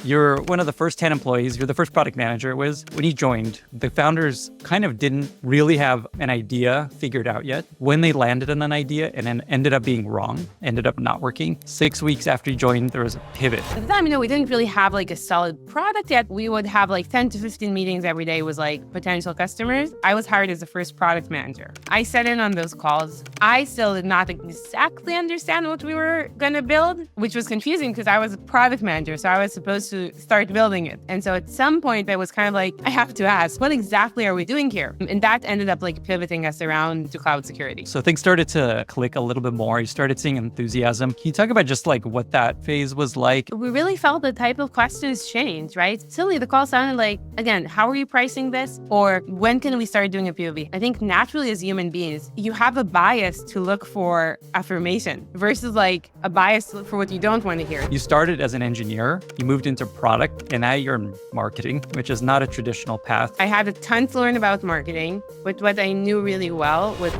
You're one of the first 10 employees. You're the first product manager at Wiz. When you joined, the founders kind of didn't really have an idea figured out yet. When they landed on an idea and then ended up being wrong, ended up not working, 6 weeks after you joined, there was a pivot. At the time, we didn't really have like a solid product yet. We would have like 10 to 15 meetings every day with like potential customers. I was hired as the first product manager. I sat in on those calls. I still did not exactly understand what we were going to build, which was confusing because I was a product manager. So I was supposed to start building it. And so at some point I was kind of like, I have to ask, what exactly are we doing here? And that ended up like pivoting us around to cloud security. So things started to click a little bit more. You started seeing enthusiasm. Can you talk about just like what that phase was like? We really felt the type of questions change, right? Silly, the call sounded like, again, how are you pricing this? Or when can we start doing a POV? I think naturally as human beings, you have a bias to look for affirmation versus like a bias to look for what you don't want to hear. You started as an engineer, you moved into product, and now you're in marketing, which is not a traditional path. I had a ton to learn about marketing, but what I knew really well was...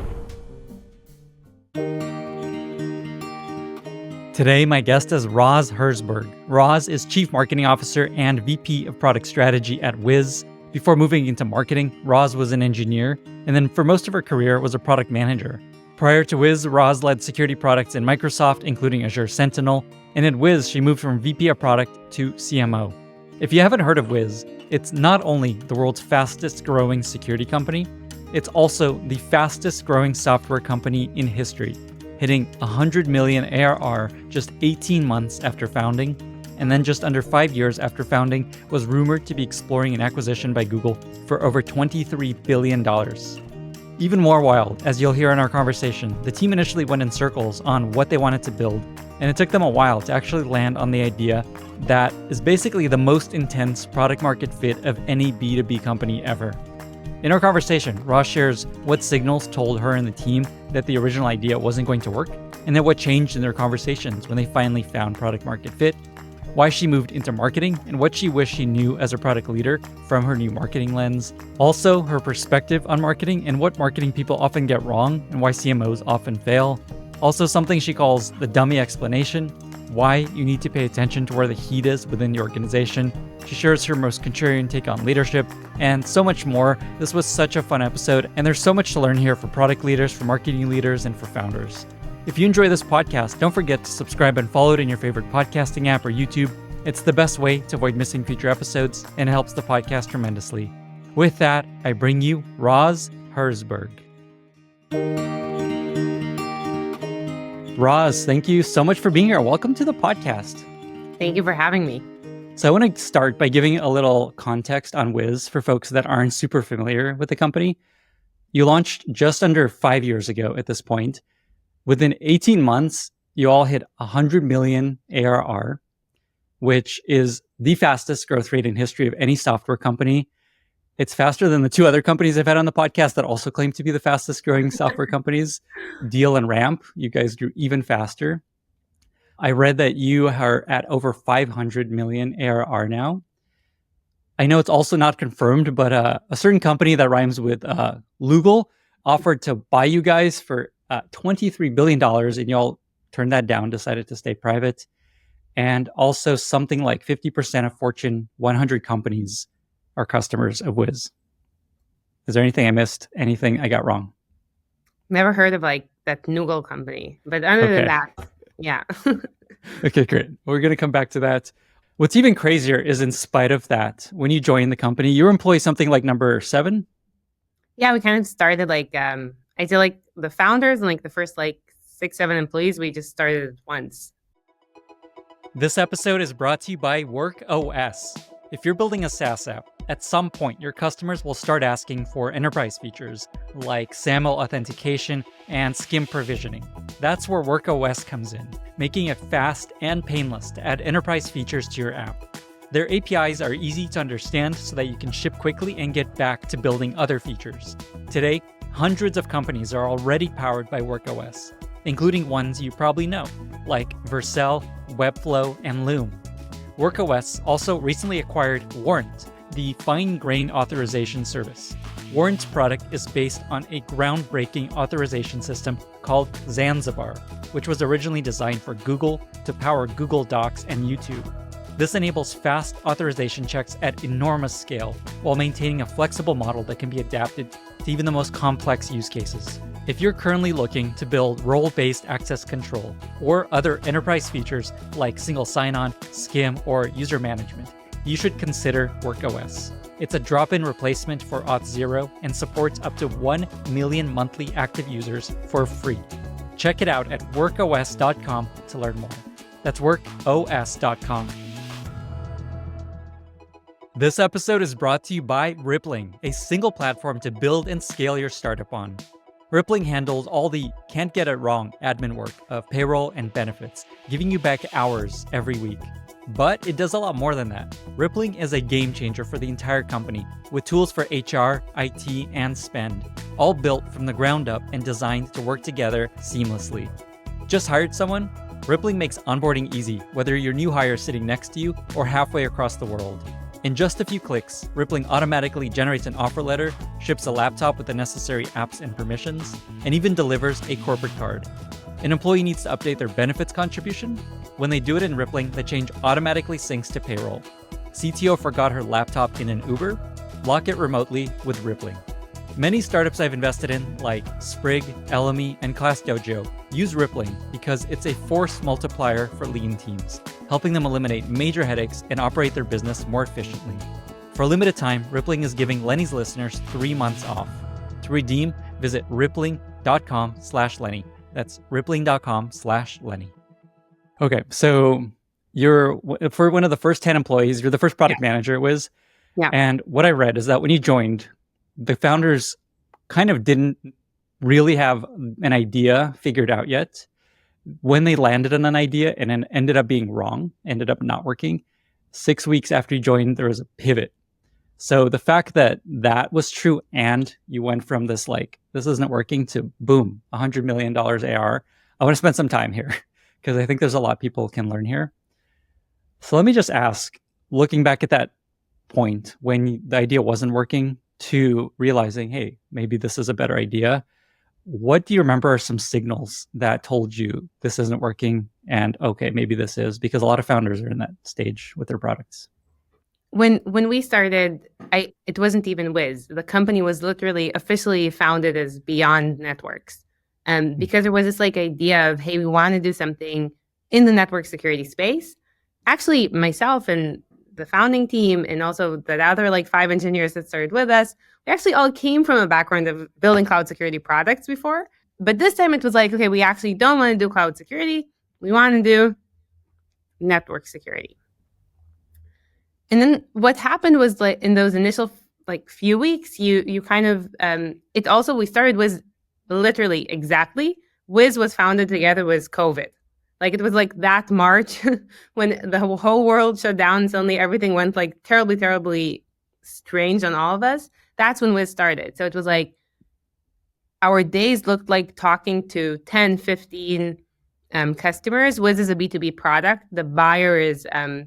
Today, my guest is Raaz Herzberg. Raaz is Chief Marketing Officer and VP of Product Strategy at Wiz. Before moving into marketing, Raaz was an engineer, and then for most of her career was a product manager. Prior to Wiz, Raaz led security products in Microsoft, including Azure Sentinel, and at Wiz, she moved from VP of Product to CMO. If you haven't heard of Wiz, it's not only the world's fastest growing security company, it's also the fastest growing software company in history, hitting 100 million ARR just 18 months after founding, and then just under 5 years after founding was rumored to be exploring an acquisition by Google for over $23 billion. Even more wild, as you'll hear in our conversation, the team initially went in circles on what they wanted to build, and it took them a while to actually land on the idea that is basically the most intense product market fit of any B2B company ever. In our conversation, Raaz shares what signals told her and the team that the original idea wasn't going to work, and then what changed in their conversations when they finally found product market fit, why she moved into marketing, and what she wished she knew as a product leader from her new marketing lens. Also, her perspective on marketing and what marketing people often get wrong and why CMOs often fail. Also, something she calls the dummy explanation, why you need to pay attention to where the heat is within the organization. She shares her most contrarian take on leadership, and so much more. This was such a fun episode, and there's so much to learn here for product leaders, for marketing leaders, and for founders. If you enjoy this podcast, don't forget to subscribe and follow it in your favorite podcasting app or YouTube. It's the best way to avoid missing future episodes, and it helps the podcast tremendously. With that, I bring you Raaz Herzberg. Raaz, thank you so much for being here. Welcome to the podcast. Thank you for having me. So I want to start by giving a little context on Wiz for folks that aren't super familiar with the company. You launched just under 5 years ago at this point. Within 18 months, you all hit 100 million ARR, which is the fastest growth rate in history of any software company. It's faster than the two other companies I've had on the podcast that also claim to be the fastest growing software companies, Deal and Ramp. You guys grew even faster. I read that you are at over 500 million ARR now. I know it's also not confirmed, but a certain company that rhymes with Lugal offered to buy you guys for $23 billion, and y'all turned that down, decided to stay private. And also something like 50% of Fortune 100 companies are customers of Wiz. Is there anything I missed? Anything I got wrong? Never heard of like that Noogle company, but other than that, yeah. Okay, great. We're going to come back to that. What's even crazier is in spite of that, when you joined the company, you were employee something like number 7? Yeah, we kind of started like, I feel like the founders and like the first like 6-7 employees, we just started at once. This episode is brought to you by WorkOS. If you're building a SaaS app, at some point your customers will start asking for enterprise features like SAML authentication and SCIM provisioning. That's where WorkOS comes in, making it fast and painless to add enterprise features to your app. Their APIs are easy to understand so that you can ship quickly and get back to building other features. Today, hundreds of companies are already powered by WorkOS, including ones you probably know, like Vercel, Webflow, and Loom. WorkOS also recently acquired Warrant, the fine-grained authorization service. Warrant's product is based on a groundbreaking authorization system called Zanzibar, which was originally designed for Google to power Google Docs and YouTube. This enables fast authorization checks at enormous scale while maintaining a flexible model that can be adapted to even the most complex use cases. If you're currently looking to build role-based access control or other enterprise features like single sign-on, SCIM, or user management, you should consider WorkOS. It's a drop-in replacement for Auth0 and supports up to 1 million monthly active users for free. Check it out at workos.com to learn more. That's workos.com. This episode is brought to you by Rippling, a single platform to build and scale your startup on. Rippling handles all the can't get it wrong admin work of payroll and benefits, giving you back hours every week. But it does a lot more than that. Rippling is a game changer for the entire company, with tools for HR, IT, and spend, all built from the ground up and designed to work together seamlessly. Just hired someone? Rippling makes onboarding easy, whether your new hire is sitting next to you or halfway across the world. In just a few clicks, Rippling automatically generates an offer letter, ships a laptop with the necessary apps and permissions, and even delivers a corporate card. An employee needs to update their benefits contribution? When they do it in Rippling, the change automatically syncs to payroll. CTO forgot her laptop in an Uber? Lock it remotely with Rippling. Many startups I've invested in, like Sprig, Elemi, and ClassDojo, use Rippling because it's a force multiplier for lean teams, helping them eliminate major headaches and operate their business more efficiently. For a limited time, Rippling is giving Lenny's listeners 3 months off. To redeem, visit rippling.com/Lenny. That's rippling.com/Lenny. Okay, so you're, for one of the first 10 employees, you're the first product manager, Wiz. Yeah. And what I read is that when you joined, the founders kind of didn't really have an idea figured out yet. When they landed on an idea and then ended up being wrong, ended up not working, 6 weeks after you joined, there was a pivot. So the fact that that was true and you went from this like, this isn't working to boom, $100 million AR, I want to spend some time here because I think there's a lot people can learn here. So let me just ask, looking back at that point when the idea wasn't working to realizing, hey, maybe this is a better idea, what do you remember are some signals that told you this isn't working and okay, maybe this is? Because a lot of founders are in that stage with their products. When we started, it wasn't even Wiz. The company was literally officially founded as Beyond Networks. Because there was this like idea of, hey, we want to do something in the network security space. Actually, myself and the founding team and also the other like 5 engineers that started with us, we actually all came from a background of building cloud security products before. But this time it was like, okay, we actually don't want to do cloud security. We want to do network security. And then what happened was like in those initial like few weeks, you kind of, it also, we started with literally exactly, Wiz was founded together with COVID. Like it was like that March when the whole world shut down. Suddenly everything went like terribly, terribly strange on all of us. That's when Wiz started. So it was like our days looked like talking to 10, 15 customers. Wiz is a B2B product. The buyer is the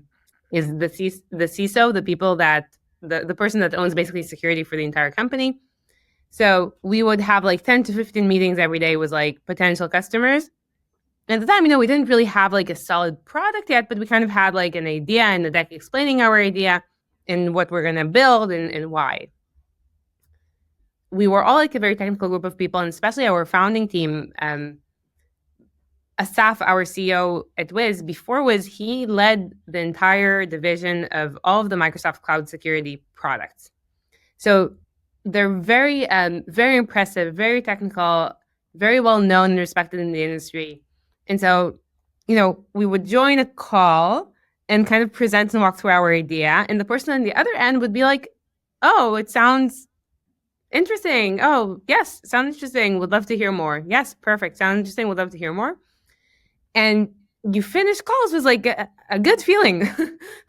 CISO, the people that, the person that owns basically security for the entire company. So we would have like 10 to 15 meetings every day with like potential customers. At the time, we didn't really have like a solid product yet, but we kind of had like an idea and a deck explaining our idea and what we're going to build and why. We were all like a very technical group of people, and especially our founding team. Asaf, our CEO at Wiz, before Wiz, he led the entire division of all of the Microsoft Cloud Security products. So they're very, very impressive, very technical, very well known and respected in the industry. And so, we would join a call and kind of present and walk through our idea. And the person on the other end would be like, oh, it sounds interesting. Oh, yes, sounds interesting. Would love to hear more. Yes, perfect. Sounds interesting. Would love to hear more. And you finish calls with like a good feeling.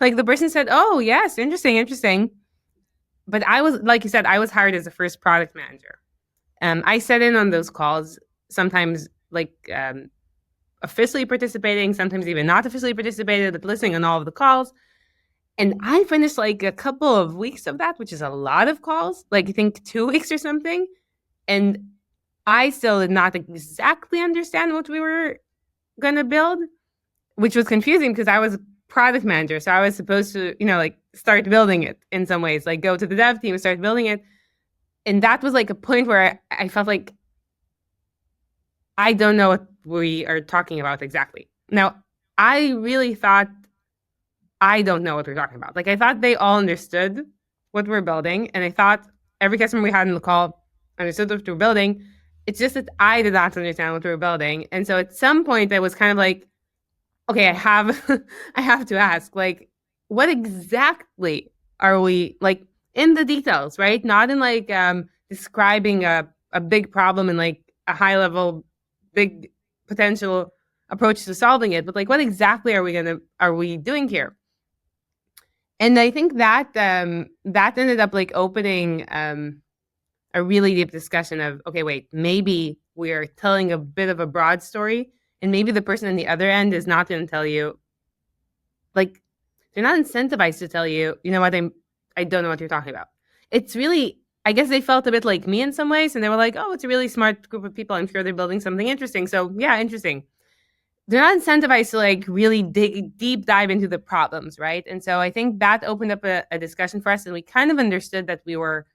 Like the person said, oh, yes, interesting. But I was, like you said, I was hired as a first product manager. I sat in on those calls, sometimes like officially participating, sometimes even not officially participated, but listening on all of the calls. And I finished like a couple of weeks of that, which is a lot of calls, like I think 2 weeks or something. And I still did not exactly understand what we were going to build, which was confusing because I was product manager. So I was supposed to, like start building it in some ways, like go to the dev team and start building it. And that was like a point where I felt like I don't know what we are talking about exactly. Now, I really thought I don't know what we're talking about. Like I thought they all understood what we're building. And I thought every customer we had in the call understood what we're building. It's just that I did not understand what we were building. And so at some point I was kind of like, okay, I have I have to ask, like, what exactly are we like in the details, right? Not in like describing a big problem in like a high level, big potential approach to solving it, but like what exactly are we doing here? And I think that that ended up like opening a really deep discussion of, okay, wait, maybe we're telling a bit of a broad story, and maybe the person on the other end is not going to tell you, like, they're not incentivized to tell you, you know what, I don't know what you're talking about. It's really, I guess they felt a bit like me in some ways, and they were like, oh, it's a really smart group of people. I'm sure they're building something interesting. So yeah, interesting. They're not incentivized to like really deep dive into the problems, right? And so I think that opened up a discussion for us, and we kind of understood that we were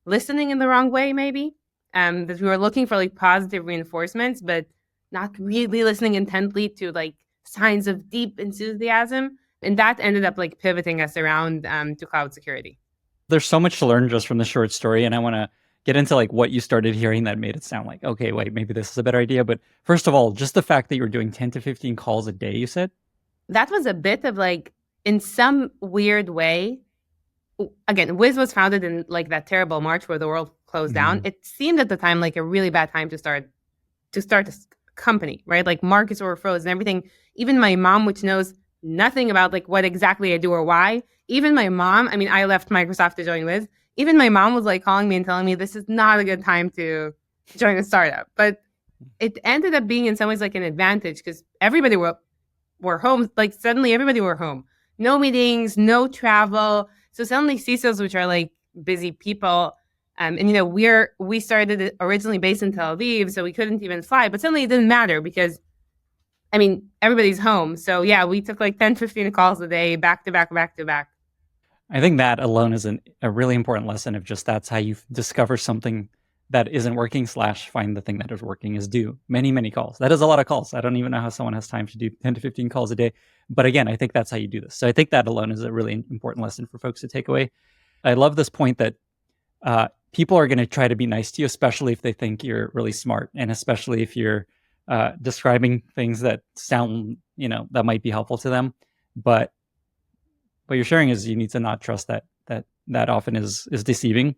listening in the wrong way, maybe, that we were looking for like positive reinforcements, but not really listening intently to like signs of deep enthusiasm. And that ended up like pivoting us around to cloud security. There's so much to learn just from the short story, and I want to get into like what you started hearing that made it sound like, okay, wait, maybe this is a better idea. But first of all, just the fact that you were doing 10 to 15 calls a day, you said? That was a bit of like, in some weird way, again, Wiz was founded in like that terrible March where the world closed down. It seemed at the time like a really bad time to start this company, right? Like markets were frozen, everything. Even my mom, which knows nothing about like what exactly I do or why. Even my mom, I mean, I left Microsoft to join Wiz. Even my mom was like calling me and telling me this is not a good time to join a startup. But it ended up being in some ways like an advantage because everybody were home. Like suddenly everybody were home. No meetings, no travel. So suddenly CISOs, which are like busy people, and we started originally based in Tel Aviv, so we couldn't even fly. But suddenly it didn't matter because, I mean, everybody's home. So yeah, we took like 10, 15 calls a day, back to back, back to back. I think that alone is a really important lesson of just that's how you discover something that isn't working / find the thing that is working is do many, many calls. That is a lot of calls. I don't even know how someone has time to do 10 to 15 calls a day. But again, I think that's how you do this. So I think that alone is a really important lesson for folks to take away. I love this point that people are going to try to be nice to you, especially if they think you're really smart, and especially if you're describing things that sound, that might be helpful to them. But what you're sharing is you need to not trust that often is deceiving.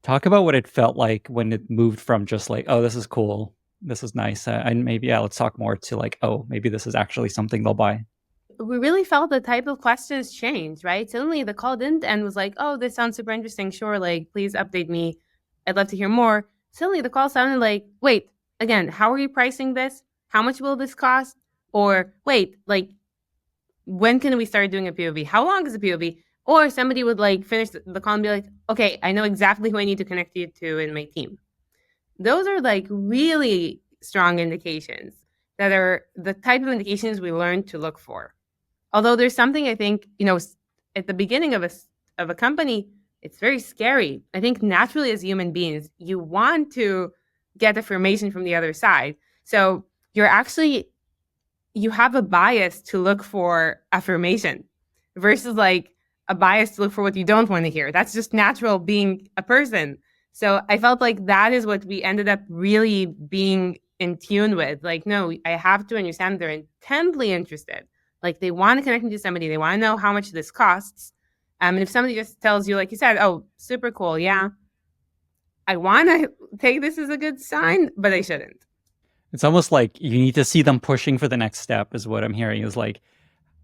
Talk about what it felt like when it moved from just like, oh, this is cool, this is nice, and maybe let's talk more, to like, oh, maybe this is actually something they'll buy. We really felt the type of questions change, right? Suddenly the call didn't end was like, oh, this sounds super interesting. Sure, like, please update me. I'd love to hear more. Suddenly the call sounded like, wait, again, how are you pricing this? How much will this cost? Or wait, like, when can we start doing a POV? How long is a POV? Or somebody would like finish the call and be like, okay, I know exactly who I need to connect you to in my team. Those are like really strong indications that are the type of indications we learn to look for. Although there's something I think, at the beginning of a company, it's very scary. I think naturally as human beings, you want to get affirmation from the other side. So you have a bias to look for affirmation versus like a bias to look for what you don't want to hear. That's just natural being a person. So I felt like that is what we ended up really being in tune with. Like, no, I have to understand they're intently interested. Like they want to connect me to somebody. They want to know how much this costs. And if somebody just tells you, like you said, oh, super cool. Yeah. I want to take this as a good sign, but I shouldn't. It's almost like you need to see them pushing for the next step is what I'm hearing, is like,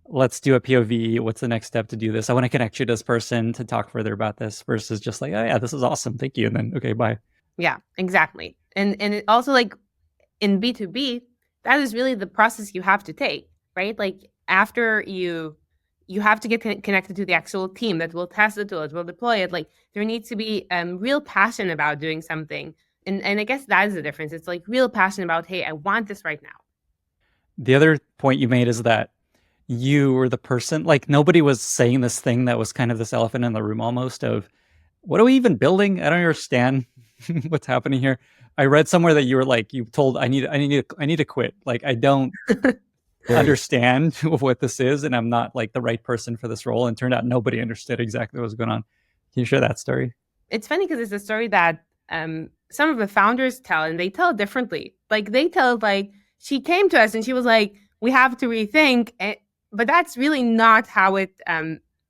let's do a POV. What's the next step to do this? I want to connect you to this person to talk further about this, versus just like, oh yeah, this is awesome, thank you. And then, okay, bye. Yeah, exactly. And it also, like in B2B, that is really the process you have to take, right? Like after you have to get connected to the actual team that will test the tool, that will deploy it. Like there needs to be real passion about doing something. And I guess that is the difference. It's like real passion about, hey, I want this right now. The other point you made is that you were the person, like nobody was saying this thing that was kind of this elephant in the room almost of, what are we even building? I don't understand what's happening here. I read somewhere that you were like, you told, I need to quit. Like, I don't understand what this is, and I'm not like the right person for this role. And it turned out nobody understood exactly what was going on. Can you share that story? It's funny because it's a story that some of the founders tell, and they tell it differently. Like they tell, like she came to us and she was like, "We have to rethink," but that's really not how it.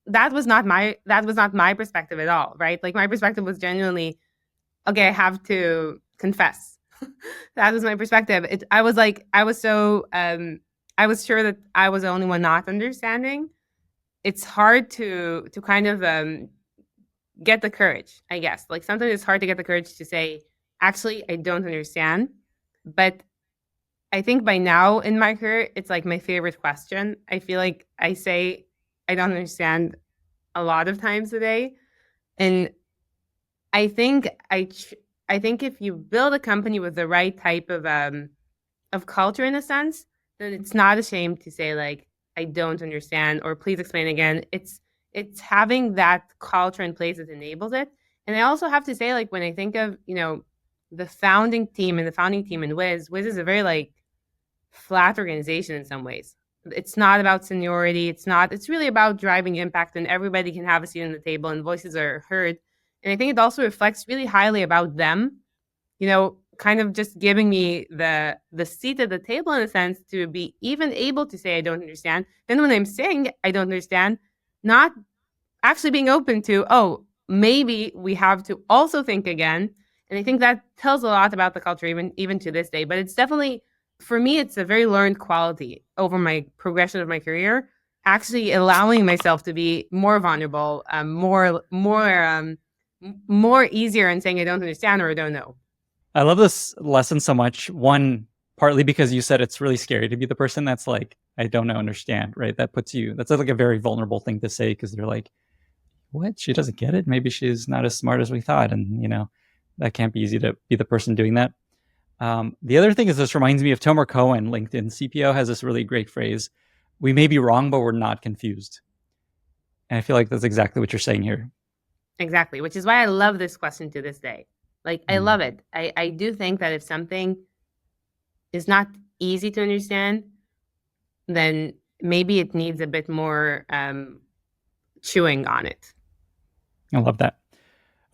That was not my perspective at all, right? Like my perspective was genuinely, okay, I have to confess. That was my perspective. I was like, I was so, I was sure that I was the only one not understanding. It's hard to kind of get the courage, I guess. Like sometimes it's hard to get the courage to say, actually, I don't understand. But I think by now in my career, it's like my favorite question. I feel like I say I don't understand a lot of times a day. And I think I think if you build a company with the right type of culture in a sense, then it's not a shame to say like I don't understand or please explain again. It's having that culture in place that enables it. And I also have to say, like when I think of, the founding team in Wiz is a very like flat organization in some ways. It's not about seniority. It's really about driving impact, and everybody can have a seat on the table and voices are heard. And I think it also reflects really highly about them, kind of just giving me the seat at the table in a sense to be even able to say I don't understand. Then when I'm saying I don't understand, not actually being open to, oh, maybe we have to also think again. And I think that tells a lot about the culture even to this day. But it's definitely, for me, it's a very learned quality over my progression of my career, actually allowing myself to be more vulnerable, more easier in saying I don't understand or I don't know. I love this lesson so much. One, partly because you said it's really scary to be the person that's like, I don't know, understand, right? That's like a very vulnerable thing to say because they're like, what? She doesn't get it? Maybe she's not as smart as we thought. And, that can't be easy to be the person doing that. The other thing is this reminds me of Tomer Cohen, LinkedIn CPO, has this really great phrase. We may be wrong, but we're not confused. And I feel like that's exactly what you're saying here. Exactly, which is why I love this question to this day. Like, I love it. I do think that if something is not easy to understand, then maybe it needs a bit more chewing on it. I love that.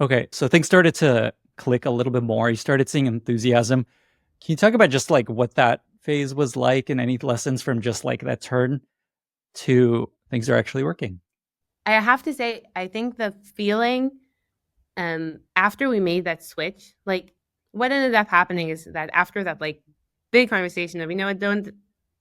Okay, so things started to click a little bit more. You started seeing enthusiasm. Can you talk about just like what that phase was like and any lessons from just like that turn to things are actually working? I have to say, I think the feeling after we made that switch, like what ended up happening is that after that like big conversation of, I don't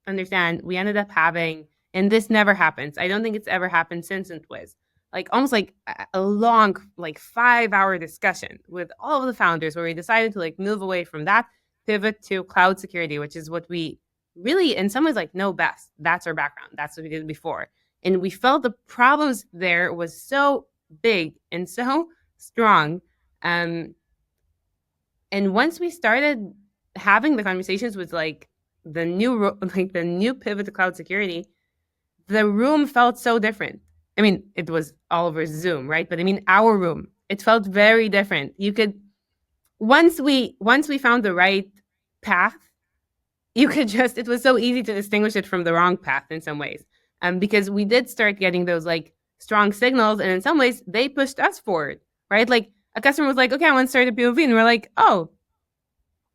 understand, we ended up having, and this never happens. I don't think it's ever happened since in Twiz. Like almost like a long, like 5-hour discussion with all of the founders where we decided to like move away from that, pivot to cloud security, which is what we really, in some ways, like know best. That's our background. That's what we did before. And we felt the problems there was so big and so strong. And once we started having the conversations with like the new pivot to cloud security, the room felt so different. I mean, it was all over Zoom, right? But I mean, our room, it felt very different. You could, once we found the right path, it was so easy to distinguish it from the wrong path in some ways. Because we did start getting those like strong signals, and in some ways they pushed us forward, right? Like a customer was like, okay, I want to start a POV, and we're like, oh,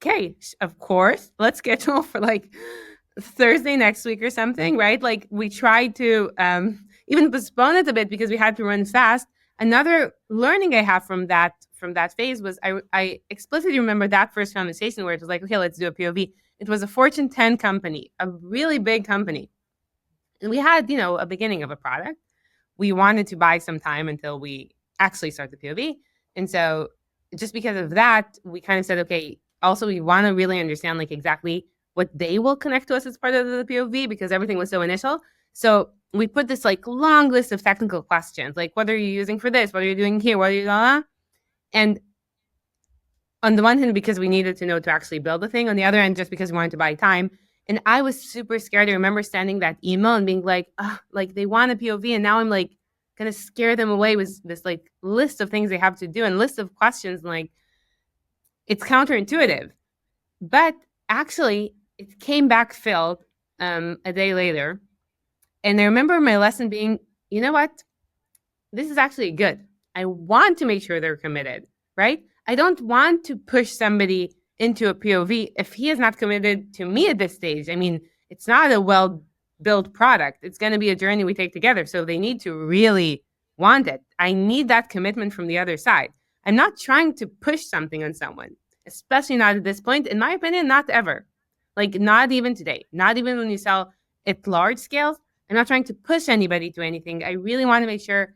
okay, of course, let's schedule for like Thursday next week or something, right? Like we tried to even postpone it a bit because we had to run fast. Another learning I have from that phase was I explicitly remember that first conversation where it was like, okay, let's do a POV. It was a Fortune 10 company, a really big company. And we had, a beginning of a product. We wanted to buy some time until we actually start the POV. And so just because of that, we kind of said, okay, also we want to really understand like exactly what they will connect to us as part of the POV because everything was so initial. So we put this like long list of technical questions, like what are you using for this? What are you doing here? What are you doing? And on the one hand, because we needed to know to actually build the thing. On the other hand, just because we wanted to buy time. And I was super scared. I remember sending that email and being like, like they want a POV. And now I'm like going to scare them away with this like list of things they have to do and list of questions. And like, it's counterintuitive. But actually, it came back filled a day later. And I remember my lesson being, you know what? This is actually good. I want to make sure they're committed, right? I don't want to push somebody into a POV if he is not committed to me at this stage. I mean, it's not a well-built product. It's going to be a journey we take together. So they need to really want it. I need that commitment from the other side. I'm not trying to push something on someone, especially not at this point. In my opinion, not ever. Like, not even today. Not even when you sell at large scales. I'm not trying to push anybody to anything. I really want to make sure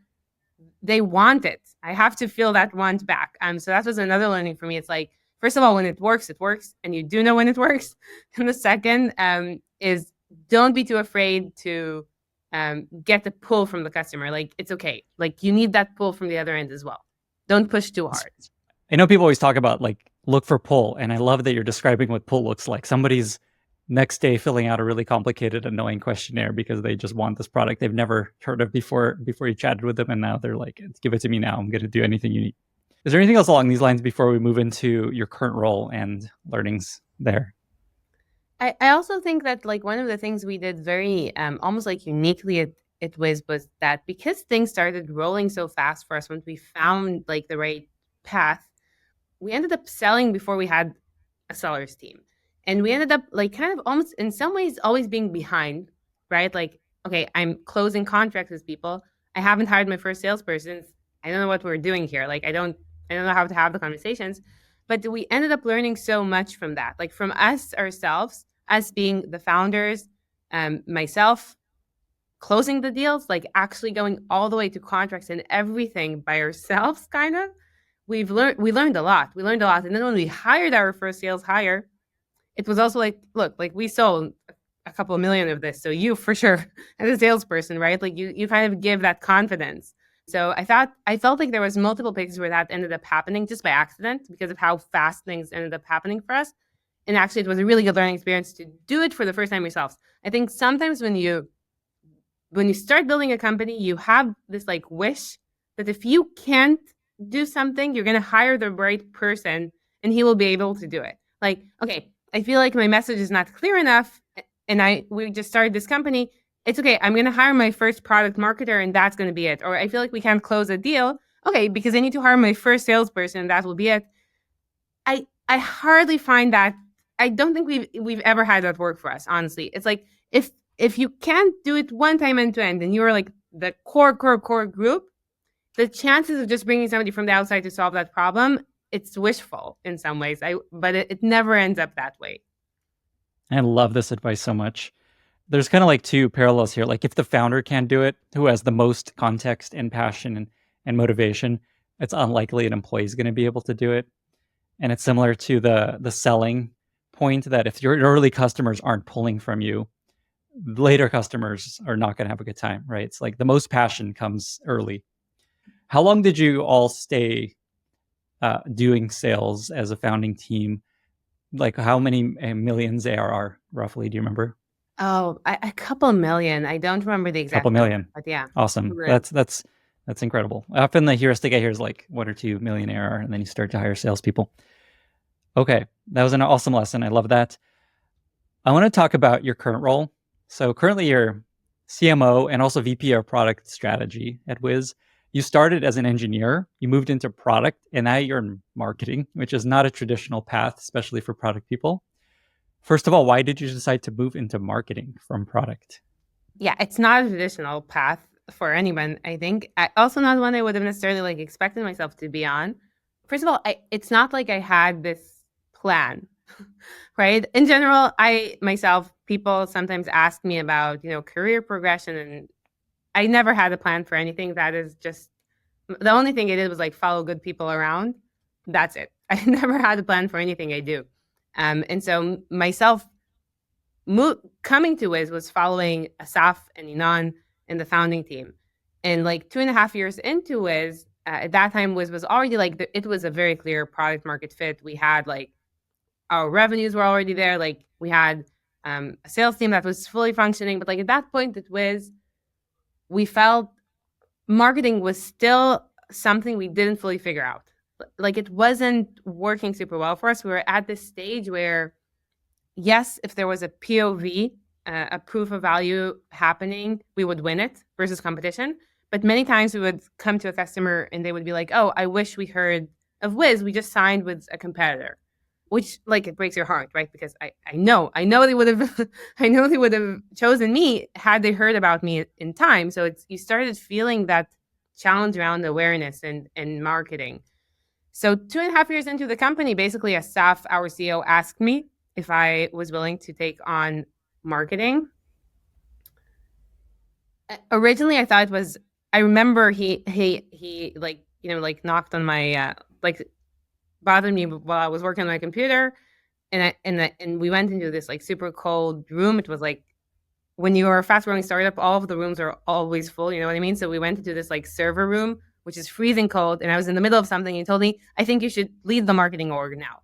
they want it. I have to feel that want back. So that was another learning for me. It's like, first of all, when it works, and you do know when it works. And the second is don't be too afraid to get the pull from the customer. Like, it's okay. Like, you need that pull from the other end as well. Don't push too hard. I know people always talk about like look for pull, and I love that you're describing what pull looks like. Somebody's next day filling out a really complicated, annoying questionnaire because they just want this product they've never heard of before you chatted with them, and now they're like, give it to me now. I'm going to do anything you need. Is there anything else along these lines before we move into your current role and learnings there? I also think that like one of the things we did very almost like uniquely at Wiz was that because things started rolling so fast for us, once we found like the right path, we ended up selling before we had a sellers team. And we ended up like kind of almost in some ways always being behind, right? Like, okay, I'm closing contracts with people. I haven't hired my first salesperson. I don't know what we're doing here. Like, I don't know how to have the conversations. But we ended up learning so much from that, like from us ourselves, us being the founders, myself closing the deals, like actually going all the way to contracts and everything by ourselves, kind of. We learned a lot. And then when we hired our first sales hire, it was also like, look, like we sold a couple of million of this. So you for sure, as a salesperson, right? Like you kind of give that confidence. So I felt like there was multiple places where that ended up happening just by accident because of how fast things ended up happening for us. And actually, it was a really good learning experience to do it for the first time yourselves. I think sometimes when you start building a company, you have this like wish that if you can't do something, you're going to hire the right person and he will be able to do it. Like, okay, I feel like my message is not clear enough and we just started this company. It's okay. I'm going to hire my first product marketer and that's going to be it. Or I feel like we can't close a deal. Okay, because I need to hire my first salesperson and that will be it. I hardly find that. I don't think we've ever had that work for us, honestly. It's like if you can't do it one time end to end and you're like the core group, the chances of just bringing somebody from the outside to solve that problem, it's wishful in some ways. But it never ends up that way. I love this advice so much. There's kind of like two parallels here. Like if the founder can't do it, who has the most context and passion and motivation, it's unlikely an employee is going to be able to do it. And it's similar to the selling point that if your early customers aren't pulling from you, later customers are not going to have a good time, right? It's like the most passion comes early. How long did you all stay doing sales as a founding team? Like how many millions ARR roughly? Do you remember? Oh, a couple million. I don't remember the exact couple million. Number, but yeah. Awesome. That's incredible. Often the heuristic I hear is like 1 or 2 million ARR, and then you start to hire salespeople. Okay, that was an awesome lesson. I love that. I want to talk about your current role. So currently you're CMO and also VP of product strategy at Wiz. You started as an engineer, you moved into product, and now you're in marketing, which is not a traditional path, especially for product people. First of all, why did you decide to move into marketing from product? Yeah, it's not a traditional path for anyone, I think. Also not one I would have necessarily like expected myself to be on. First of all, it's not like I had this plan, right? In general, people sometimes ask me about, career progression, and I never had a plan for anything. That is just, the only thing I did was like follow good people around. That's it. I never had a plan for anything I do. And so myself coming to Wiz was following Asaf and Inan and the founding team. And like 2.5 years into Wiz, at that time, Wiz was already like, it was a very clear product market fit. We had like, our revenues were already there. Like we had a sales team that was fully functioning. But like at that point at Wiz, we felt marketing was still something we didn't fully figure out. Like it wasn't working super well for us. We were at this stage where, yes, if there was a POV, a proof of value happening, we would win it versus competition. But many times we would come to a customer and they would be like, oh, I wish we heard of Wiz. We just signed with a competitor, which like it breaks your heart, right? Because I know they would have, I know they would have chosen me had they heard about me in time. So you started feeling that challenge around awareness and marketing. So 2.5 years into the company, basically Asaf, our CEO, asked me if I was willing to take on marketing. Originally, I thought it was. I remember he like like knocked on my like bothered me while I was working on my computer, and we went into this like super cold room. It was like when you are a fast growing startup, all of the rooms are always full. You know what I mean? So we went into this like server room, which is freezing cold, and I was in the middle of something. And he told me, "I think you should lead the marketing org now."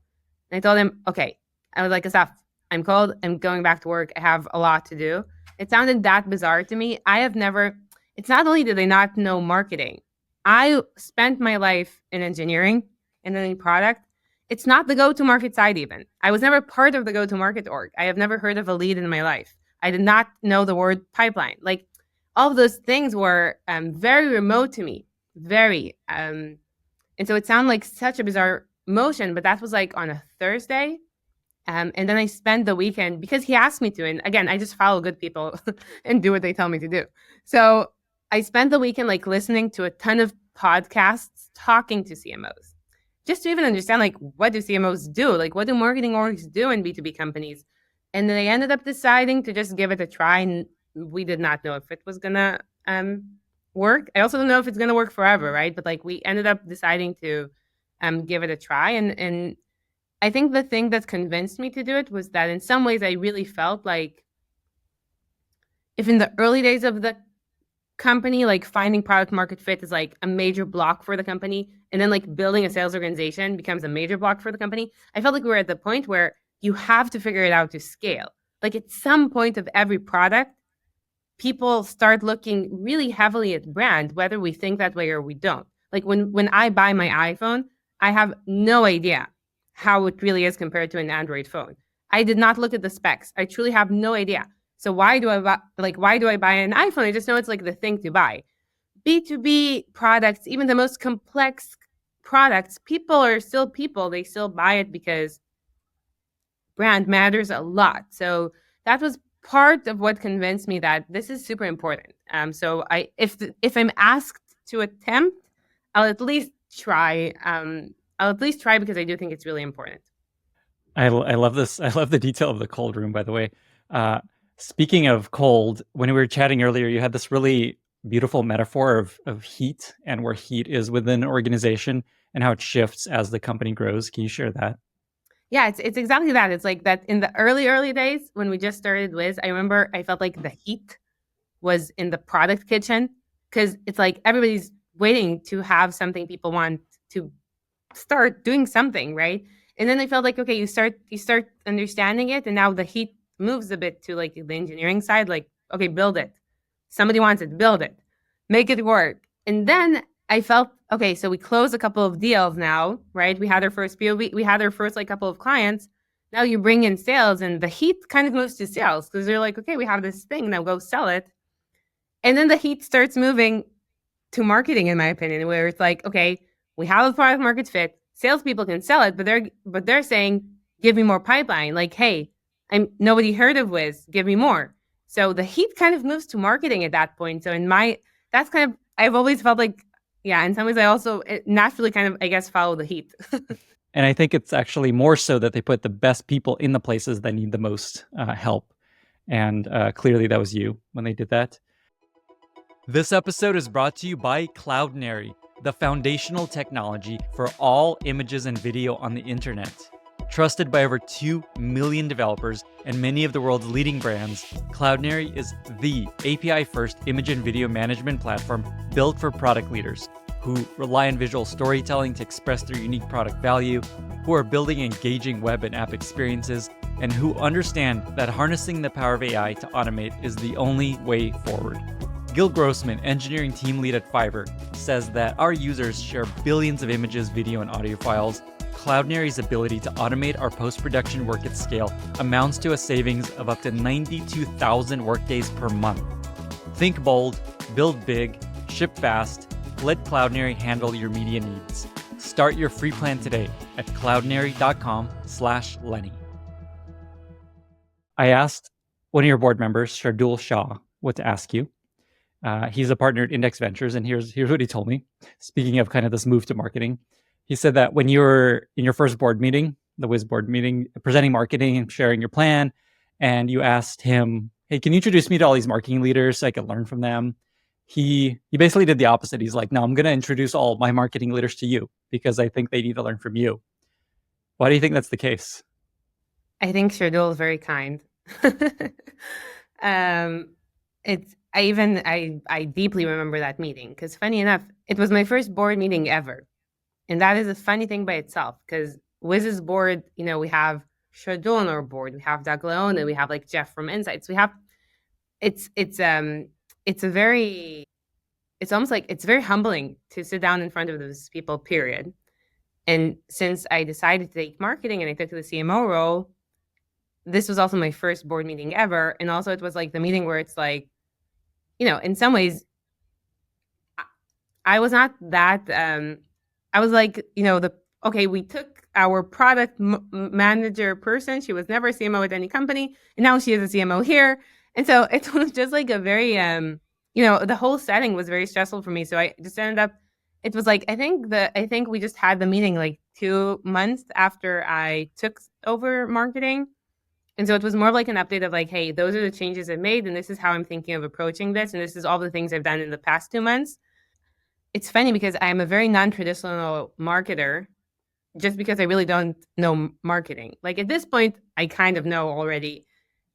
And I told him, "Okay." I was like, "Asaf, I'm cold. I'm going back to work. I have a lot to do." It sounded that bizarre to me. I have never. It's not only did I not know marketing, I spent my life in engineering and then in product. It's not the go-to-market side even. I was never part of the go-to-market org. I have never heard of a lead in my life. I did not know the word pipeline. Like all of those things were very remote to me, very. And so it sounded like such a bizarre motion, but that was like on a Thursday. And then I spent the weekend because he asked me to. And again, I just follow good people and do what they tell me to do. So I spent the weekend like listening to a ton of podcasts, talking to CMOs, just to even understand like what do CMOs do? Like what do marketing orgs do in B2B companies? And then I ended up deciding to just give it a try. And we did not know if it was gonna work. I also don't know if it's gonna work forever, right? But like we ended up deciding to give it a try. And I think the thing that convinced me to do it was that in some ways I really felt like if in the early days of the company, like finding product market fit is like a major block for the company, and then like building a sales organization becomes a major block for the company, I felt like we were at the point where you have to figure it out to scale. Like at some point of every product, people start looking really heavily at brand, whether we think that way or we don't. Like when I buy my iPhone, I have no idea how it really is compared to an Android phone. I did not look at the specs. I truly have no idea. So why do I buy an iPhone? I just know it's like the thing to buy. B2B products, even the most complex products, people are still people. They still buy it because brand matters a lot. So that was part of what convinced me that this is super important. So if I'm asked to attempt, I'll at least try. I'll at least try because I do think it's really important. I love this. I love the detail of the cold room, by the way. Speaking of cold, when we were chatting earlier, you had this really beautiful metaphor of heat and where heat is within an organization and how it shifts as the company grows. Can you share that? Yeah, it's exactly that. It's like that in the early days when we just started Wiz, I remember I felt like the heat was in the product kitchen because it's like everybody's waiting to have something people want to start doing something, right? And then I felt like, okay, you start understanding it, and now the heat moves a bit to like the engineering side, like, okay, build it. Somebody wants it, build it, make it work. And then I felt, okay, so we closed a couple of deals now, right? We had our first POV, we had our first like couple of clients. Now you bring in sales, and the heat kind of moves to sales because they're like, okay, we have this thing, now go sell it. And then the heat starts moving to marketing, in my opinion, where it's like, okay, we have a product market fit. Salespeople can sell it, but they're saying, give me more pipeline. Like, hey, nobody heard of Wiz, give me more. So the heat kind of moves to marketing at that point. So that's kind of, I've always felt like, yeah, in some ways I also naturally kind of, I guess, follow the heat. And I think it's actually more so that they put the best people in the places that need the most help. And clearly that was you when they did that. This episode is brought to you by Cloudinary, the foundational technology for all images and video on the internet. Trusted by over 2 million developers and many of the world's leading brands, Cloudinary is the API-first image and video management platform built for product leaders who rely on visual storytelling to express their unique product value, who are building engaging web and app experiences, and who understand that harnessing the power of AI to automate is the only way forward. Gil Grossman, engineering team lead at Fiverr, says that our users share billions of images, video, and audio files. Cloudinary's ability to automate our post-production work at scale amounts to a savings of up to 92,000 workdays per month. Think bold, build big, ship fast. Let Cloudinary handle your media needs. Start your free plan today at cloudinary.com/Lenny. I asked one of your board members, Shardul Shah, what to ask you. He's a partner at Index Ventures, and here's what he told me. Speaking of kind of this move to marketing, he said that when you were in your first board meeting, the Wiz board meeting, presenting marketing and sharing your plan, and you asked him, "Hey, can you introduce me to all these marketing leaders so I can learn from them?" He basically did the opposite. He's like, "No, I'm going to introduce all my marketing leaders to you because I think they need to learn from you." Why do you think that's the case? I think Shardul is very kind. I deeply remember that meeting because, funny enough, it was my first board meeting ever, and that is a funny thing by itself. Because Wiz's board, we have Shardul on our board, we have Doug Leone, and we have like Jeff from Insights. We have it's almost like it's very humbling to sit down in front of those people. Period. And since I decided to take marketing and I took the CMO role, this was also my first board meeting ever. And also it was like the meeting where it's like, in some ways, I was not that, I was like, we took our product manager person. She was never a CMO at any company. And now she is a CMO here. And so it was just like a very, the whole setting was very stressful for me. So I just ended up, it was like, I think we just had the meeting like 2 months after I took over marketing. And so it was more like an update of like, hey, those are the changes I made, and this is how I'm thinking of approaching this, and this is all the things I've done in the past 2 months. It's funny because I'm a very non-traditional marketer just because I really don't know marketing. Like at this point, I kind of know already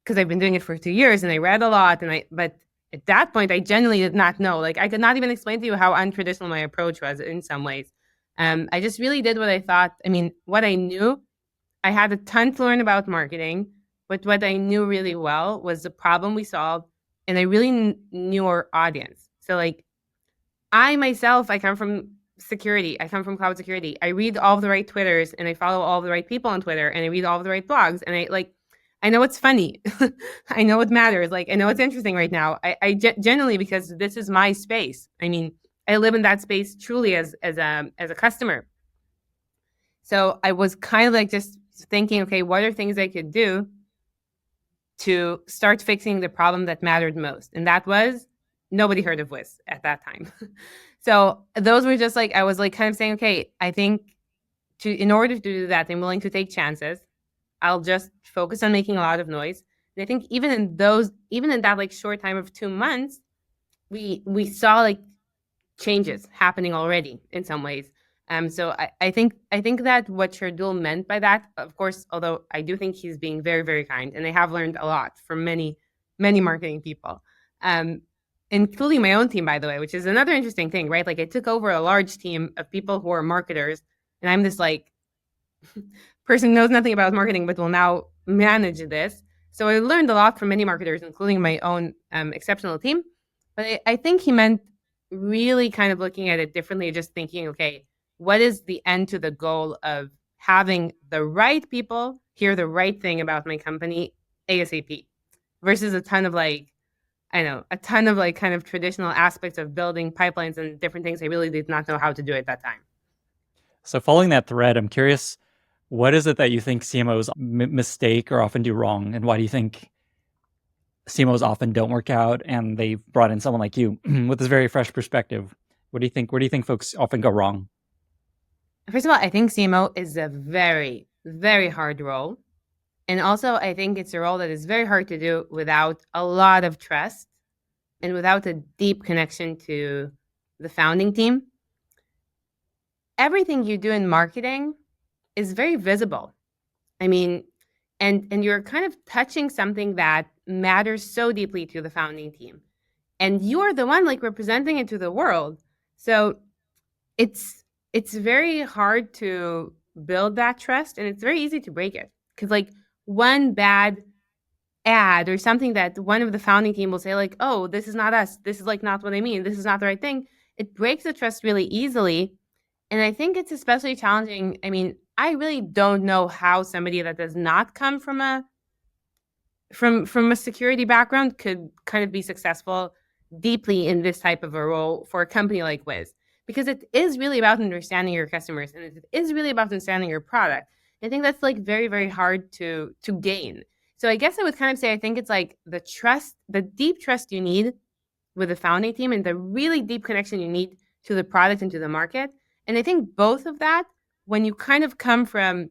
because I've been doing it for 2 years and I read a lot, but at that point, I genuinely did not know. Like I could not even explain to you how untraditional my approach was in some ways. I just really did what I thought. I mean, what I knew, I had a ton to learn about marketing. But what I knew really well was the problem we solved, and I really knew our audience. So like I myself, I come from security. I come from cloud security. I read all of the right Twitters, and I follow all of the right people on Twitter, and I read all of the right blogs, and I know what's funny. I know what matters. Like I know what's interesting right now. I generally, because this is my space. I mean, I live in that space truly as a customer. So I was kind of like just thinking, okay, what are things I could do to start fixing the problem that mattered most? And that was nobody heard of Wiz at that time. So those were just like, I was like kind of saying, okay, I think in order to do that, I'm willing to take chances. I'll just focus on making a lot of noise. And I think even in that like short time of 2 months, we saw like changes happening already in some ways. So I think that what Shardul meant by that, of course, although I do think he's being very, very kind, and I have learned a lot from many, many marketing people, including my own team, by the way, which is another interesting thing, right? Like I took over a large team of people who are marketers, and I'm this like person who knows nothing about marketing, but will now manage this. So I learned a lot from many marketers, including my own exceptional team. But I think he meant really kind of looking at it differently, just thinking, okay, what is the end to the goal of having the right people hear the right thing about my company ASAP versus a ton of kind of traditional aspects of building pipelines and different things I really did not know how to do at that time. So following that thread, I'm curious, what is it that you think CMOs mistake or often do wrong? And why do you think CMOs often don't work out and they've brought in someone like you with this very fresh perspective? What do you think? Where do you think folks often go wrong? First of all, I think CMO is a very, very hard role. And also, I think it's a role that is very hard to do without a lot of trust and without a deep connection to the founding team. Everything you do in marketing is very visible. I mean, and you're kind of touching something that matters so deeply to the founding team. And you're the one like representing it to the world. So it's very hard to build that trust, and it's very easy to break it. Because like one bad ad or something that one of the founding team will say like, oh, this is not us. This is like not what I mean. This is not the right thing. It breaks the trust really easily. And I think it's especially challenging. I mean, I really don't know how somebody that does not come from a security background could kind of be successful deeply in this type of a role for a company like Wiz, because it is really about understanding your customers and it is really about understanding your product. I think that's like very, very hard to gain. So I guess I would kind of say I think it's like the trust, the deep trust you need with the founding team and the really deep connection you need to the product and to the market. And I think both of that, when you kind of come from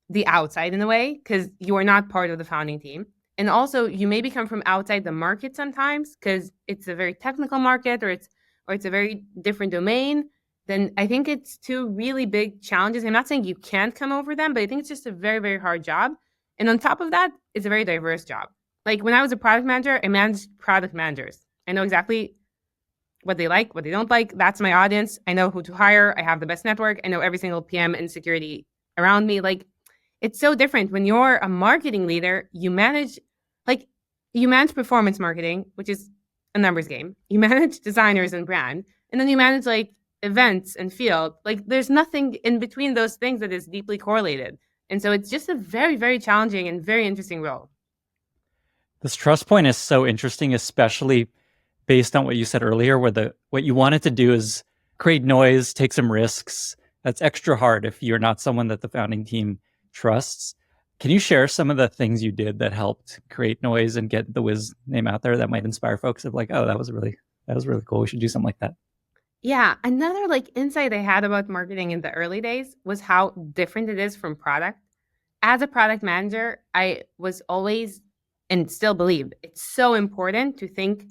the outside in a way, because you are not part of the founding team. And also you maybe come from outside the market sometimes because it's a very technical market or it's a very different domain. Then I think it's two really big challenges. I'm not saying you can't come over them, but I think it's just a very, very hard job. And on top of that, it's a very diverse job. Like when I was a product manager, I managed product managers. I know exactly what they like, what they don't like. That's my audience. I know who to hire. I have the best network. I know every single PM in security around me. Like, it's so different when you're a marketing leader. You manage performance marketing, which is a numbers game. You manage designers and brand, and then you manage like events and field. Like there's nothing in between those things that is deeply correlated. And so it's just a very, very challenging and very interesting role. This trust point is so interesting, especially based on what you said earlier, where what you wanted to do is create noise, take some risks. That's extra hard if you're not someone that the founding team trusts. Can you share some of the things you did that helped create noise and get the Wiz name out there that might inspire folks of like, oh, that was really cool. We should do something like that. Yeah, another like insight I had about marketing in the early days was how different it is from product. As a product manager, I was always and still believe it's so important to think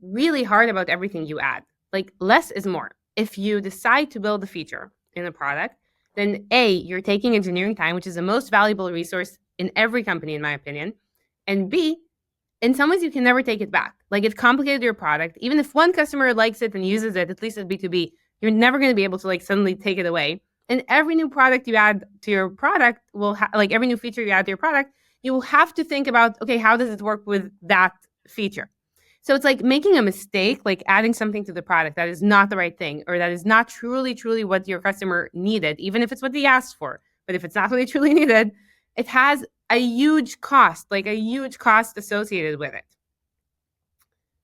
really hard about everything you add. Like less is more. If you decide to build a feature in a product, then A, you're taking engineering time, which is the most valuable resource in every company, in my opinion. And B, in some ways, you can never take it back. Like it's complicated your product. Even if one customer likes it and uses it, at least as B2B, you're never going to be able to like suddenly take it away. And every new product you add to your product like every new feature you add to your product, you will have to think about, okay, how does it work with that feature? So it's like making a mistake, like adding something to the product that is not the right thing or that is not truly, truly what your customer needed, even if it's what they asked for. But if it's not what they truly needed, it has a huge cost, like a huge cost associated with it.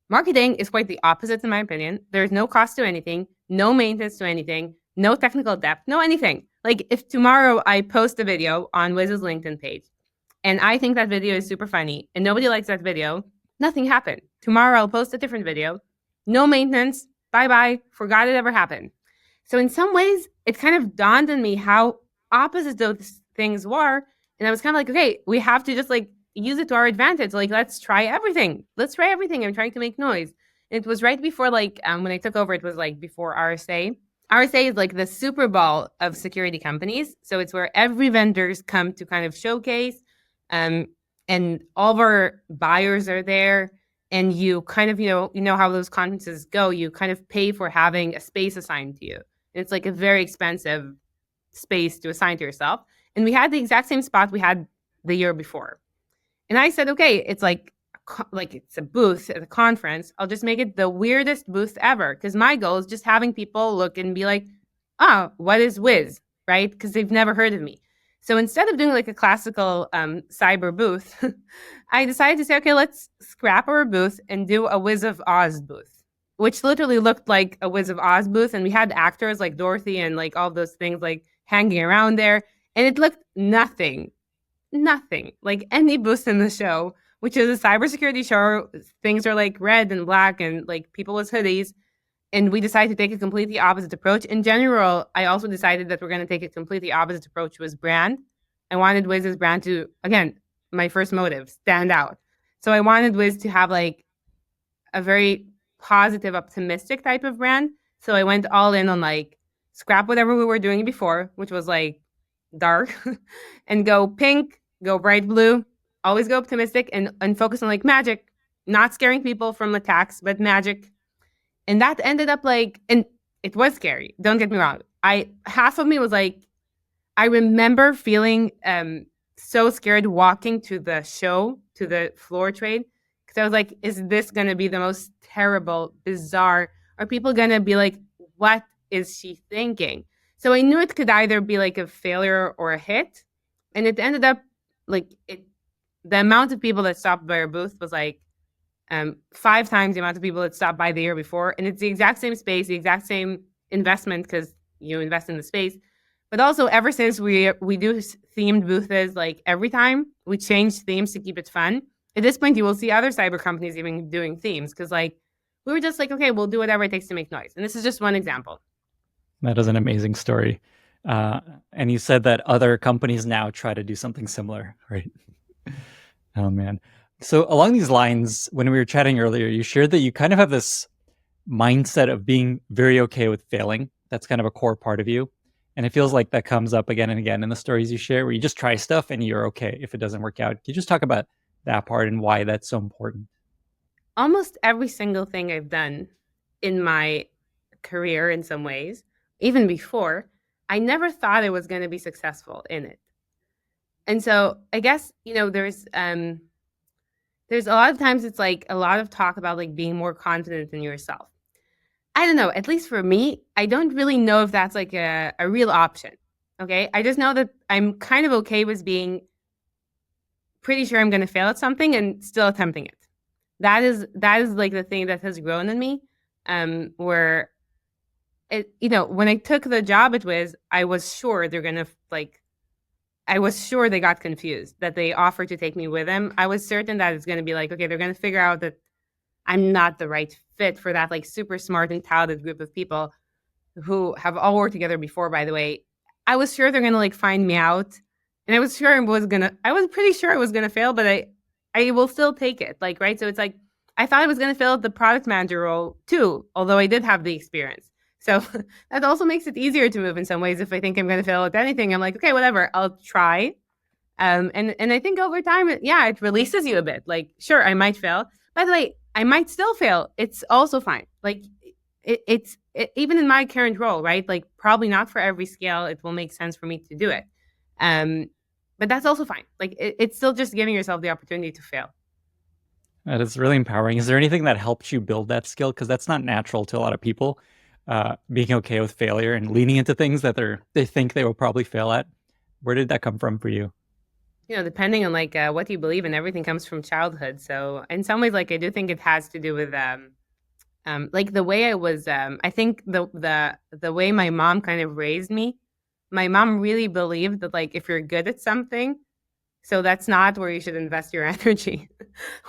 Marketing is quite the opposite, in my opinion. There's no cost to anything, no maintenance to anything, no technical depth, no anything. Like if tomorrow I post a video on Wiz's LinkedIn page and I think that video is super funny and nobody likes that video, nothing happened. Tomorrow I'll post a different video. No maintenance. Bye-bye. Forgot it ever happened. So in some ways, it kind of dawned on me how opposite those things were. And I was kind of like, okay, we have to just like use it to our advantage. Like, let's try everything. Let's try everything. I'm trying to make noise. And it was right before like when I took over, it was like before RSA. RSA is like the Super Bowl of security companies. So it's where every vendors come to kind of showcase. And all of our buyers are there. And you kind of, you know how those conferences go. You kind of pay for having a space assigned to you. And it's like a very expensive space to assign to yourself. And we had the exact same spot we had the year before. And I said, okay, it's like it's a booth at a conference. I'll just make it the weirdest booth ever. Because my goal is just having people look and be like, oh, what is Wiz? Right? Because they've never heard of me. So instead of doing like a classical cyber booth, I decided to say, okay, let's scrap our booth and do a Wiz of Oz booth, which literally looked like a Wiz of Oz booth. And we had actors like Dorothy and like all those things like hanging around there. And it looked nothing like any booth in the show, which is a cybersecurity show. Things are like red and black and like people with hoodies. And we decided to take a completely opposite approach. In general, I also decided that we're going to take a completely opposite approach with brand. I wanted Wiz's brand to, again, my first motive, stand out. So I wanted Wiz to have like a very positive, optimistic type of brand. So I went all in on like scrap whatever we were doing before, which was like dark, and go pink, go bright blue, always go optimistic and focus on like magic, not scaring people from attacks, but magic. And that ended up like, and it was scary. Don't get me wrong. Half of me was like, I remember feeling so scared walking to the show, to the floor trade, because I was like, is this going to be the most terrible, bizarre? Are people going to be like, what is she thinking? So I knew it could either be like a failure or a hit. And it ended up like the amount of people that stopped by our booth was like 5 times the amount of people that stopped by the year before. And it's the exact same space, the exact same investment because you invest in the space. But also ever since we do themed booths, like every time we change themes to keep it fun. At this point, you will see other cyber companies even doing themes because like we were just like, okay, we'll do whatever it takes to make noise. And this is just one example. That is an amazing story. And you said that other companies now try to do something similar, right? Oh, man. So along these lines, when we were chatting earlier, you shared that you kind of have this mindset of being very okay with failing. That's kind of a core part of you. And it feels like that comes up again and again in the stories you share, where you just try stuff and you're okay if it doesn't work out. Can you just talk about that part and why that's so important? Almost every single thing I've done in my career in some ways, even before, I never thought I was going to be successful in it. And so I guess, there's a lot of times it's like a lot of talk about like being more confident in yourself. I don't know, at least for me, I don't really know if that's like a real option. Okay. I just know that I'm kind of okay with being pretty sure I'm going to fail at something and still attempting it. That is like the thing that has grown in me. Where when I took the job at Wiz, I was sure they're going to I was sure they got confused that they offered to take me with them. I was certain that it's going to be like, okay, they're going to figure out that I'm not the right fit for that like super smart and talented group of people who have all worked together before, by the way. I was sure they're going to like find me out. And I was pretty sure I was going to fail, but I will still take it. Like, right. So it's like, I thought I was going to fill the product manager role too, although I did have the experience. So that also makes it easier to move in some ways. If I think I'm going to fail at anything, I'm like, okay, whatever, I'll try. And I think over time, it releases you a bit. Like, sure, I might fail. By the way, I might still fail. It's also fine. Like, it's even in my current role, right? Like, probably not for every scale, it will make sense for me to do it. But that's also fine. Like, it's still just giving yourself the opportunity to fail. That is really empowering. Is there anything that helped you build that skill? Because that's not natural to a lot of people. Being okay with failure and leaning into things that they think they will probably fail at. Where did that come from for you? Depending on like what you believe in, everything comes from childhood. So in some ways, like I do think it has to do with like the way I was. I think the way my mom kind of raised me. My mom really believed that like if you're good at something, so that's not where you should invest your energy.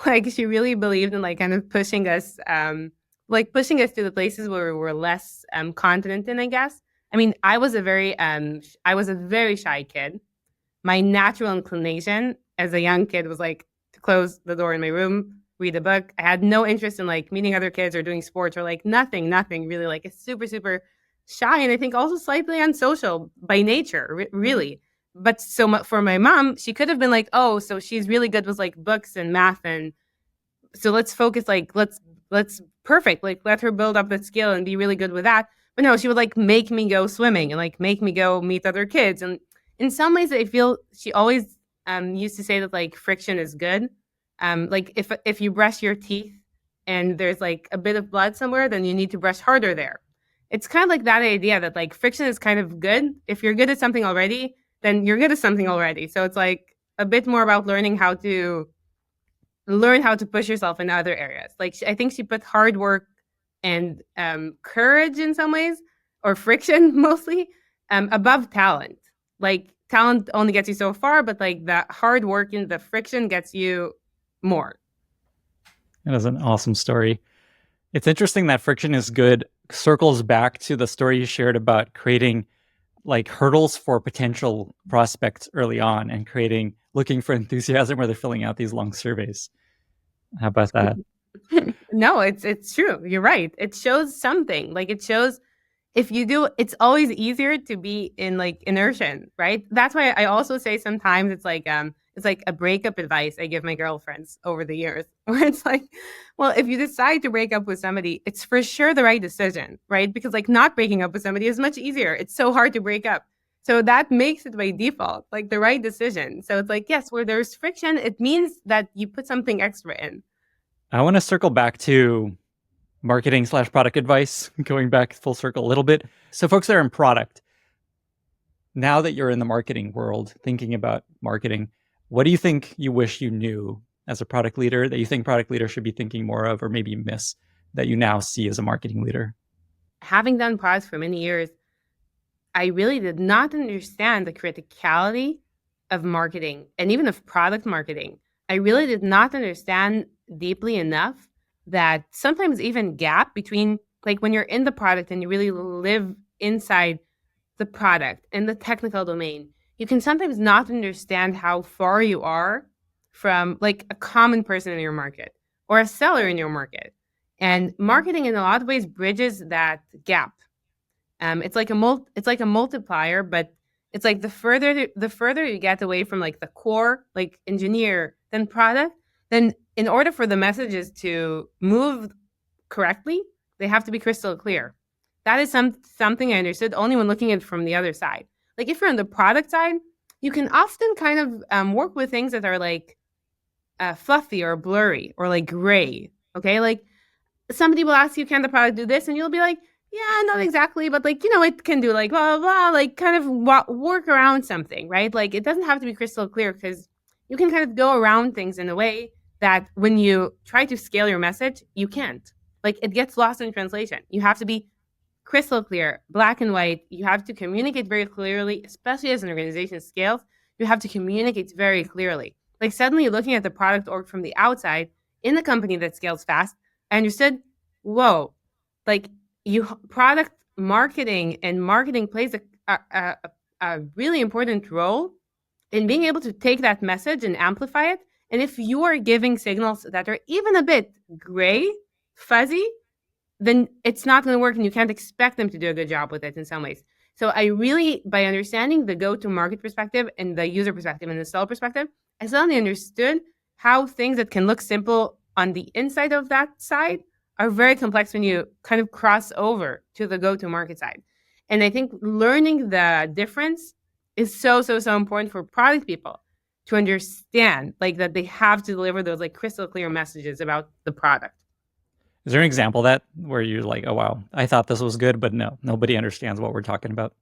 Like she really believed in like kind of pushing us to the places where we're less confident in, I guess. I mean, I was a very shy kid. My natural inclination as a young kid was like to close the door in my room, read a book. I had no interest in like meeting other kids or doing sports or like nothing really. Like it's super, super shy. And I think also slightly unsocial by nature, really. But for my mom, she could have been like, oh, so she's really good with like books and math. And so let's focus, like, let's perfect. Like let her build up that skill and be really good with that. But no, she would like make me go swimming and like make me go meet other kids. And in some ways, I feel she always used to say that like friction is good. Like if you brush your teeth and there's like a bit of blood somewhere, then you need to brush harder there. It's kind of like that idea that like friction is kind of good. If you're good at something already, then you're good at something already. So it's like a bit more about learning how to push yourself in other areas. Like I think she put hard work and courage in some ways, or friction mostly, above talent. Like talent only gets you so far, but like the hard work and the friction gets you more. That is an awesome story. It's interesting that friction is good circles back to the story you shared about creating like hurdles for potential prospects early on and looking for enthusiasm where they're filling out these long surveys. How about that? No, it's true. You're right. It shows something. Like it shows if you do, it's always easier to be in like inertia, right? That's why I also say sometimes it's like a breakup advice I give my girlfriends over the years, where it's like, well, if you decide to break up with somebody, it's for sure the right decision, right? Because like not breaking up with somebody is much easier. It's so hard to break up. So that makes it by default, like the right decision. So it's like, yes, where there's friction, it means that you put something extra in. I want to circle back to marketing/product advice, going back full circle a little bit. So folks that are in product, now that you're in the marketing world, thinking about marketing, what do you think you wish you knew as a product leader that you think product leaders should be thinking more of, or maybe miss, that you now see as a marketing leader? Having done products for many years, I really did not understand the criticality of marketing and even of product marketing. I really did not understand deeply enough that sometimes even gap between, like, when you're in the product and you really live inside the product and the technical domain, you can sometimes not understand how far you are from like a common person in your market or a seller in your market. And marketing in a lot of ways bridges that gap. It's like a multiplier, but it's like the further you get away from like the core, like engineer, then product, then in order for the messages to move correctly, they have to be crystal clear. That is something I understood only when looking at it from the other side. Like if you're on the product side, you can often kind of work with things that are like fluffy or blurry or like gray. Okay, like somebody will ask you, "Can the product do this?" And you'll be like, "Yeah, not exactly, but like it can do like blah blah blah," like kind of work around something, right? Like it doesn't have to be crystal clear because you can kind of go around things in a way that when you try to scale your message, you can't. Like it gets lost in translation. You have to be crystal clear, black and white. You have to communicate very clearly, especially as an organization scales. You have to communicate very clearly. Like suddenly looking at the product org from the outside in a company that scales fast, I understood, whoa, like you product marketing and marketing plays a really important role in being able to take that message and amplify it. And if you are giving signals that are even a bit gray, fuzzy, then it's not going to work and you can't expect them to do a good job with it in some ways. So I really, by understanding the go-to-market perspective and the user perspective and the seller perspective, I suddenly understood how things that can look simple on the inside of that side are very complex when you kind of cross over to the go-to-market side. And I think learning the difference is so important for product people to understand, like that they have to deliver those like crystal clear messages about the product. Is there an example of that where you're like, oh, wow, I thought this was good, but no, nobody understands what we're talking about?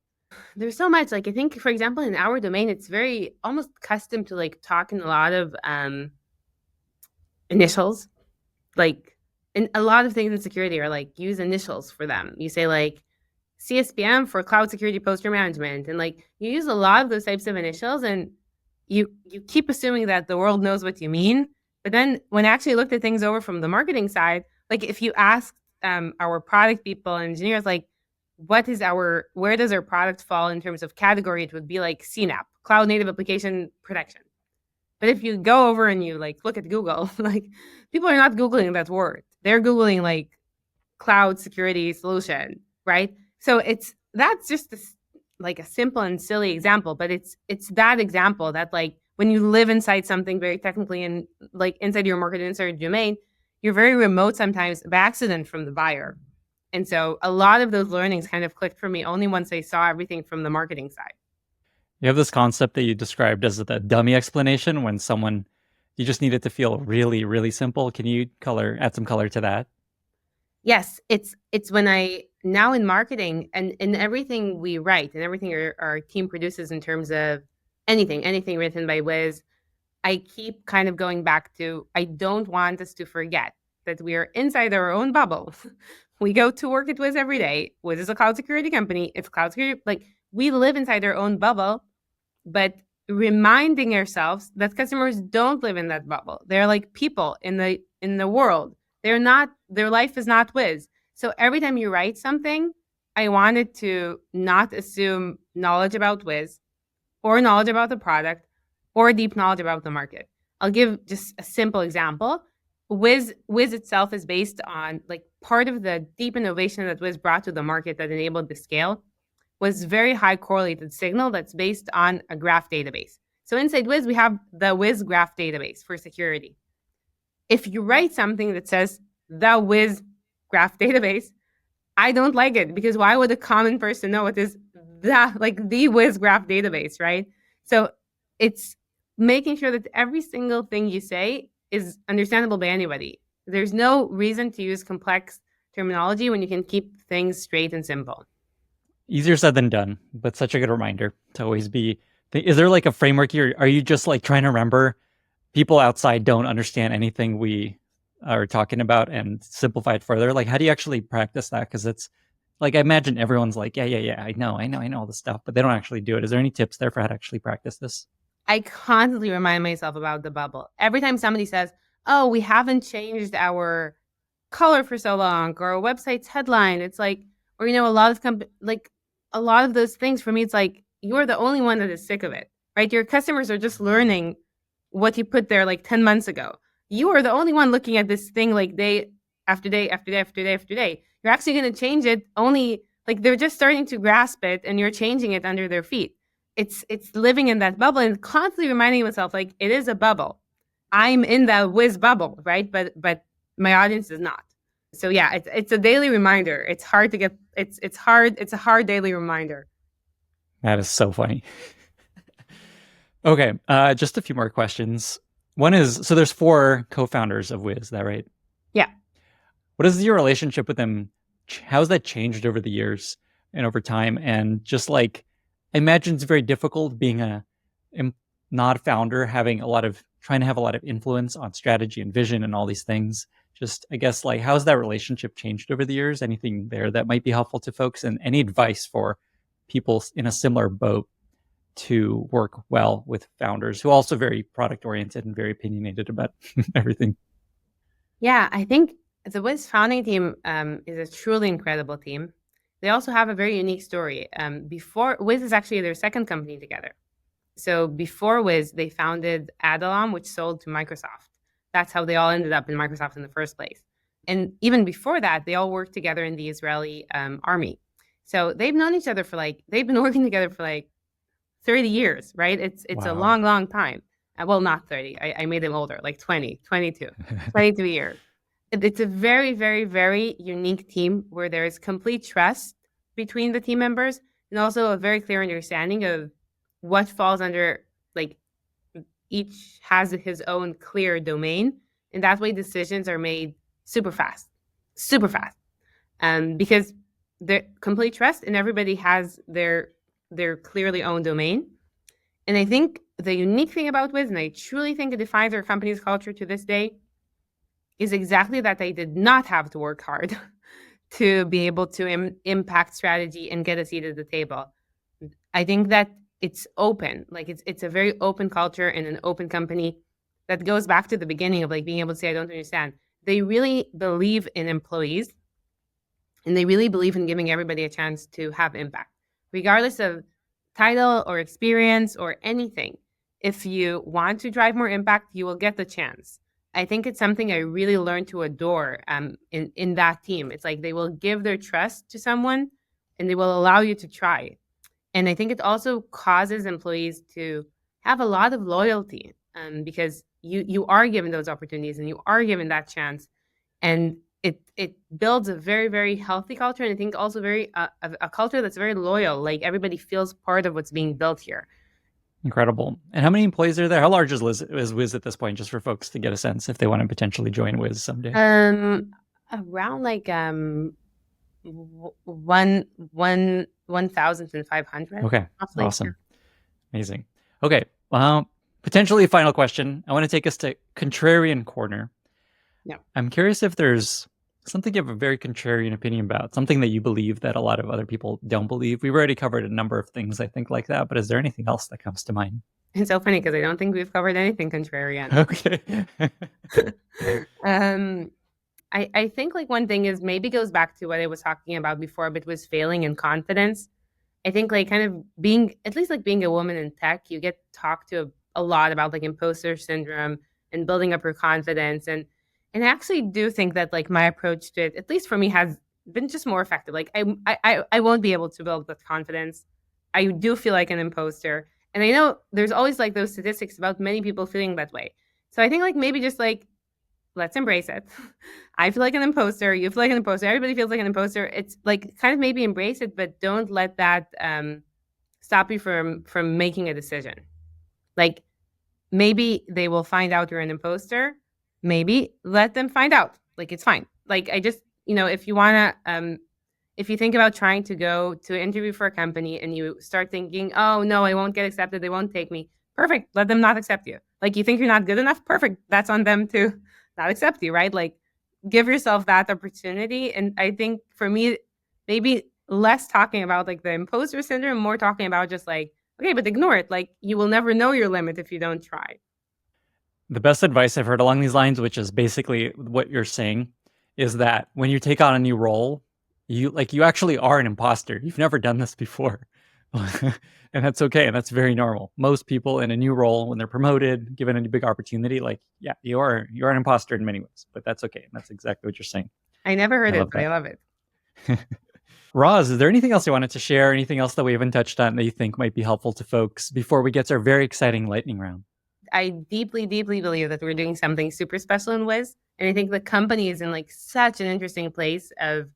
There's so much. Like I think, for example, in our domain, it's very almost custom to like talk in a lot of initials. Like, and a lot of things in security are like use initials for them. You say like CSPM for Cloud Security Posture Management, and like you use a lot of those types of initials, and you keep assuming that the world knows what you mean. But then when I actually looked at things over from the marketing side, like if you ask our product people and engineers, like where does our product fall in terms of category, it would be like CNAP, Cloud Native Application Protection. But if you go over and you like look at Google, like people are not Googling that word. They're Googling like cloud security solution, right? So that's just like a simple and silly example, but it's that example that like when you live inside something very technically and like inside your market, inside your domain, you're very remote sometimes by accident from the buyer. And so a lot of those learnings kind of clicked for me only once I saw everything from the marketing side. You have this concept that you described as the dummy explanation when you just need it to feel really, really simple. Can you add some color to that? Yes, it's when I now in marketing and in everything we write and everything our team produces in terms of anything written by Wiz, I keep kind of going back to, I don't want us to forget that we are inside our own bubble. We go to work at Wiz every day. Wiz is a cloud security company. It's cloud security. Like we live inside our own bubble, but reminding ourselves that customers don't live in that bubble. They're like people in the world. Their life is not Wiz. So every time you write something, I wanted to not assume knowledge about Wiz or knowledge about the product or deep knowledge about the market. I'll give just a simple example. Wiz itself is based on like part of the deep innovation that Wiz brought to the market that enabled the scale was very high correlated signal that's based on a graph database. So inside Wiz, we have the Wiz graph database for security. If you write something that says the Wiz graph database, I don't like it because why would a common person know what is the Wiz graph database, right? So it's making sure that every single thing you say is understandable by anybody. There's no reason to use complex terminology when you can keep things straight and simple. Easier said than done, but such a good reminder to always be. Is there like a framework here? Are you just like trying to remember people outside don't understand anything we are talking about and simplify it further? Like, how do you actually practice that? Because it's like, I imagine everyone's like, yeah, I know all this stuff, but they don't actually do it. Is there any tips there for how to actually practice this? I constantly remind myself about the bubble. Every time somebody says, oh, we haven't changed our color for so long, or our website's headline, it's like, or, a lot of a lot of those things for me, it's like, you're the only one that is sick of it, right? Your customers are just learning what you put there like 10 months ago. You are the only one looking at this thing like day after day after day after day after day. You're actually going to change it only like they're just starting to grasp it and you're changing it under their feet. It's living in that bubble and constantly reminding myself like it is a bubble. I'm in that whiz bubble, right? But my audience is not. So yeah, it's a daily reminder. It's hard to get. It's hard. It's a hard daily reminder. That is so funny. Okay, just a few more questions. One is, so there's 4 co-founders of Wiz, is that right? Yeah. What is your relationship with them? How's that changed over the years and over time? And just like, I imagine it's very difficult being a not founder, trying to have a lot of influence on strategy and vision and all these things. Just, I guess, like, how's that relationship changed over the years? Anything there that might be helpful to folks, and any advice for people in a similar boat to work well with founders who are also very product oriented and very opinionated about everything? Yeah, I think the Wiz founding team is a truly incredible team. They also have a very unique story. Before Wiz is actually their second company together. So before Wiz, they founded Adalom, which sold to Microsoft. That's how they all ended up in Microsoft in the first place. And even before that, they all worked together in the Israeli army. So they've known each other they've been working together for 30 years, right? It's Wow. a long, long time. Well, not 30. I made them older, 20, 22, 22 years. It's a very, very, very unique team where there is complete trust between the team members and also a very clear understanding of what falls under, each has his own clear domain. And that way decisions are made super fast. Because the complete trust and everybody has their clearly owned domain. And I think the unique thing about Wiz, and I truly think it defines our company's culture to this day, is exactly that they did not have to work hard to be able to impact strategy and get a seat at the table. I think that it's open, it's a very open culture and an open company that goes back to the beginning of being able to say, I don't understand. They really believe in employees and they really believe in giving everybody a chance to have impact, regardless of title or experience or anything. If you want to drive more impact, you will get the chance. I think it's something I really learned to adore in that team. It's like they will give their trust to someone and they will allow you to try. And I think it also causes employees to have a lot of loyalty because you are given those opportunities and you are given that chance. And it builds a very, very healthy culture. And I think also a culture that's very loyal. Everybody feels part of what's being built here. Incredible. And how many employees are there? How large is Wiz at this point, just for folks to get a sense if they want to potentially join Wiz someday? Around 1,500. Okay, awesome. Amazing. Okay, potentially a final question. I want to take us to Contrarian Corner. Yeah. I'm curious if there's something you have a very contrarian opinion about, something that you believe that a lot of other people don't believe. We've already covered a number of things, I think, like that, but is there anything else that comes to mind? It's so funny because I don't think we've covered anything contrarian. Okay. I think one thing is maybe goes back to what I was talking about before, but was failing in confidence. I think kind of being, at least being a woman in tech, you get talked to a lot about imposter syndrome and building up your confidence. And I actually do think that my approach to it, at least for me, has been just more effective. I won't be able to build that confidence. I do feel like an imposter. And I know there's always those statistics about many people feeling that way. So I think maybe just let's embrace it. I feel like an imposter. You feel like an imposter. Everybody feels like an imposter. It's kind of maybe embrace it, but don't let that stop you from making a decision. Like maybe they will find out you're an imposter. Maybe let them find out. Like it's fine. Like I just, if you want to, if you think about trying to go to an interview for a company and you start thinking, oh no, I won't get accepted, they won't take me. Perfect. Let them not accept you. Like you think you're not good enough? Perfect. That's on them to not accept you, right? Like give yourself that opportunity. And I think for me, maybe less talking about like the imposter syndrome, more talking about just like, okay, but ignore it. Like you will never know your limit if you don't try. The best advice I've heard along these lines, which is basically what you're saying, is that when you take on a new role, you actually are an imposter. You've never done this before. And that's okay. And that's very normal. Most people in a new role, when they're promoted, given a big opportunity, like, yeah, you're an imposter in many ways, but that's okay. And that's exactly what you're saying. I never heard I it, love but I that. love it. Raaz, is there anything else you wanted to share? Anything else that we haven't touched on that you think might be helpful to folks before we get to our very exciting lightning round? I deeply, deeply believe that we're doing something super special in Wiz. And I think the company is in like such an interesting place of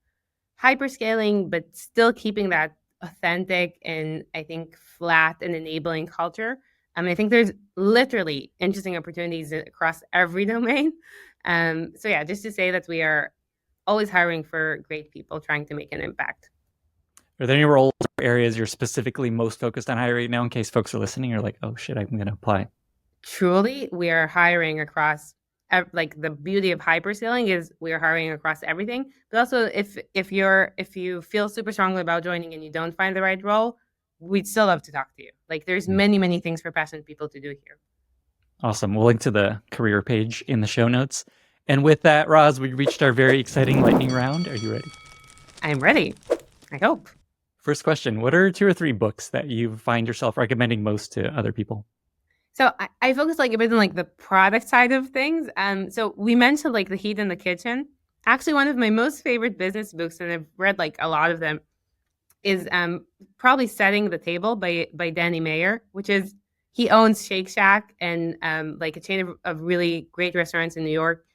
hyperscaling, but still keeping that authentic and I think flat and enabling culture. I think there's literally interesting opportunities across every domain. So yeah, just to say that we are always hiring for great people trying to make an impact. Are there any roles or areas you're specifically most focused on hiring right now in case folks are listening or like, oh shit, I'm going to apply? Truly, we are hiring across like the beauty of hyperscaling is we are hiring across everything. But also if you feel super strongly about joining and you don't find the right role, we'd still love to talk to you. Like there's many things for passionate people to do here. Awesome. We'll link to the career page in the show notes. And with that, Raaz, we reached our very exciting lightning round. Are you ready? I'm ready. I hope. First question, what are 2 or 3 books that you find yourself recommending most to other people? So I focus like a bit on like the product side of things. So we mentioned like The Heat in the Kitchen. Actually, one of my most favorite business books, and I've read like a lot of them, is probably Setting the Table by Danny Meyer, which is he owns Shake Shack and like a chain of really great restaurants in New York.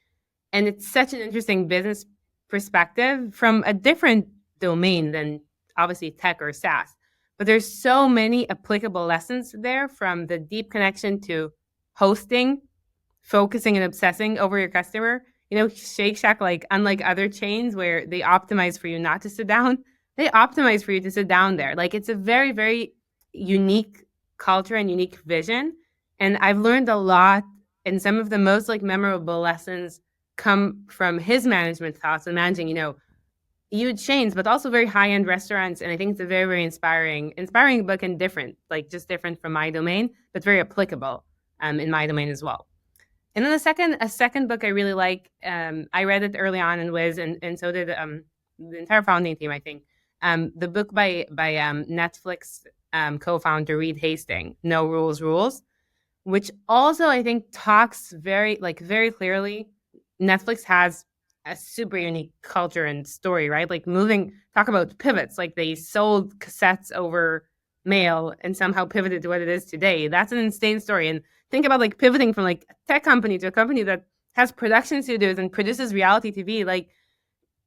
And it's such an interesting business perspective from a different domain than obviously tech or SaaS. But there's so many applicable lessons there from the deep connection to hosting, focusing and obsessing over your customer. Shake Shack, like unlike other chains where they optimize for you not to sit down, they optimize for you to sit down there. Like it's a very, very unique culture and unique vision. And I've learned a lot, and some of the most like memorable lessons come from his management thoughts and managing, huge chains, but also very high-end restaurants. And I think it's a very, very inspiring book and different, like just different from my domain, but very applicable in my domain as well. And then a second book I really like, I read it early on in Wiz, and so did the entire founding team, I think. The book by Netflix co-founder Reed Hastings, No Rules Rules, which also I think talks very clearly. Netflix has a super unique culture and story, right? Like talk about pivots, like they sold cassettes over mail and somehow pivoted to what it is today. That's an insane story. And think about like pivoting from like a tech company to a company that has production studios and produces reality TV, like,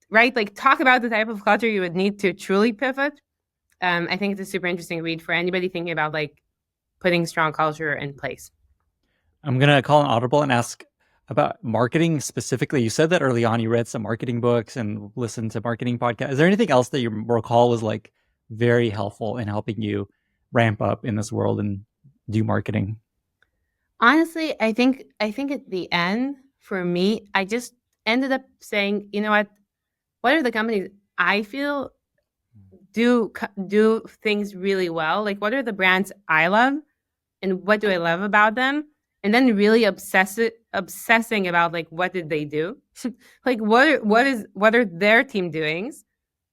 right? Like talk about the type of culture you would need to truly pivot. I think it's a super interesting read for anybody thinking about like putting strong culture in place. I'm going to call an audible and ask about marketing specifically. You said that early on you read some marketing books and listened to marketing podcasts. Is there anything else that you recall was like very helpful in helping you ramp up in this world and do marketing? Honestly, I think at the end for me, I just ended up saying, you know what are the companies I feel do things really well? Like what are the brands I love and what do I love about them? And then really obsessing about like what did they do? Like what are their team doings?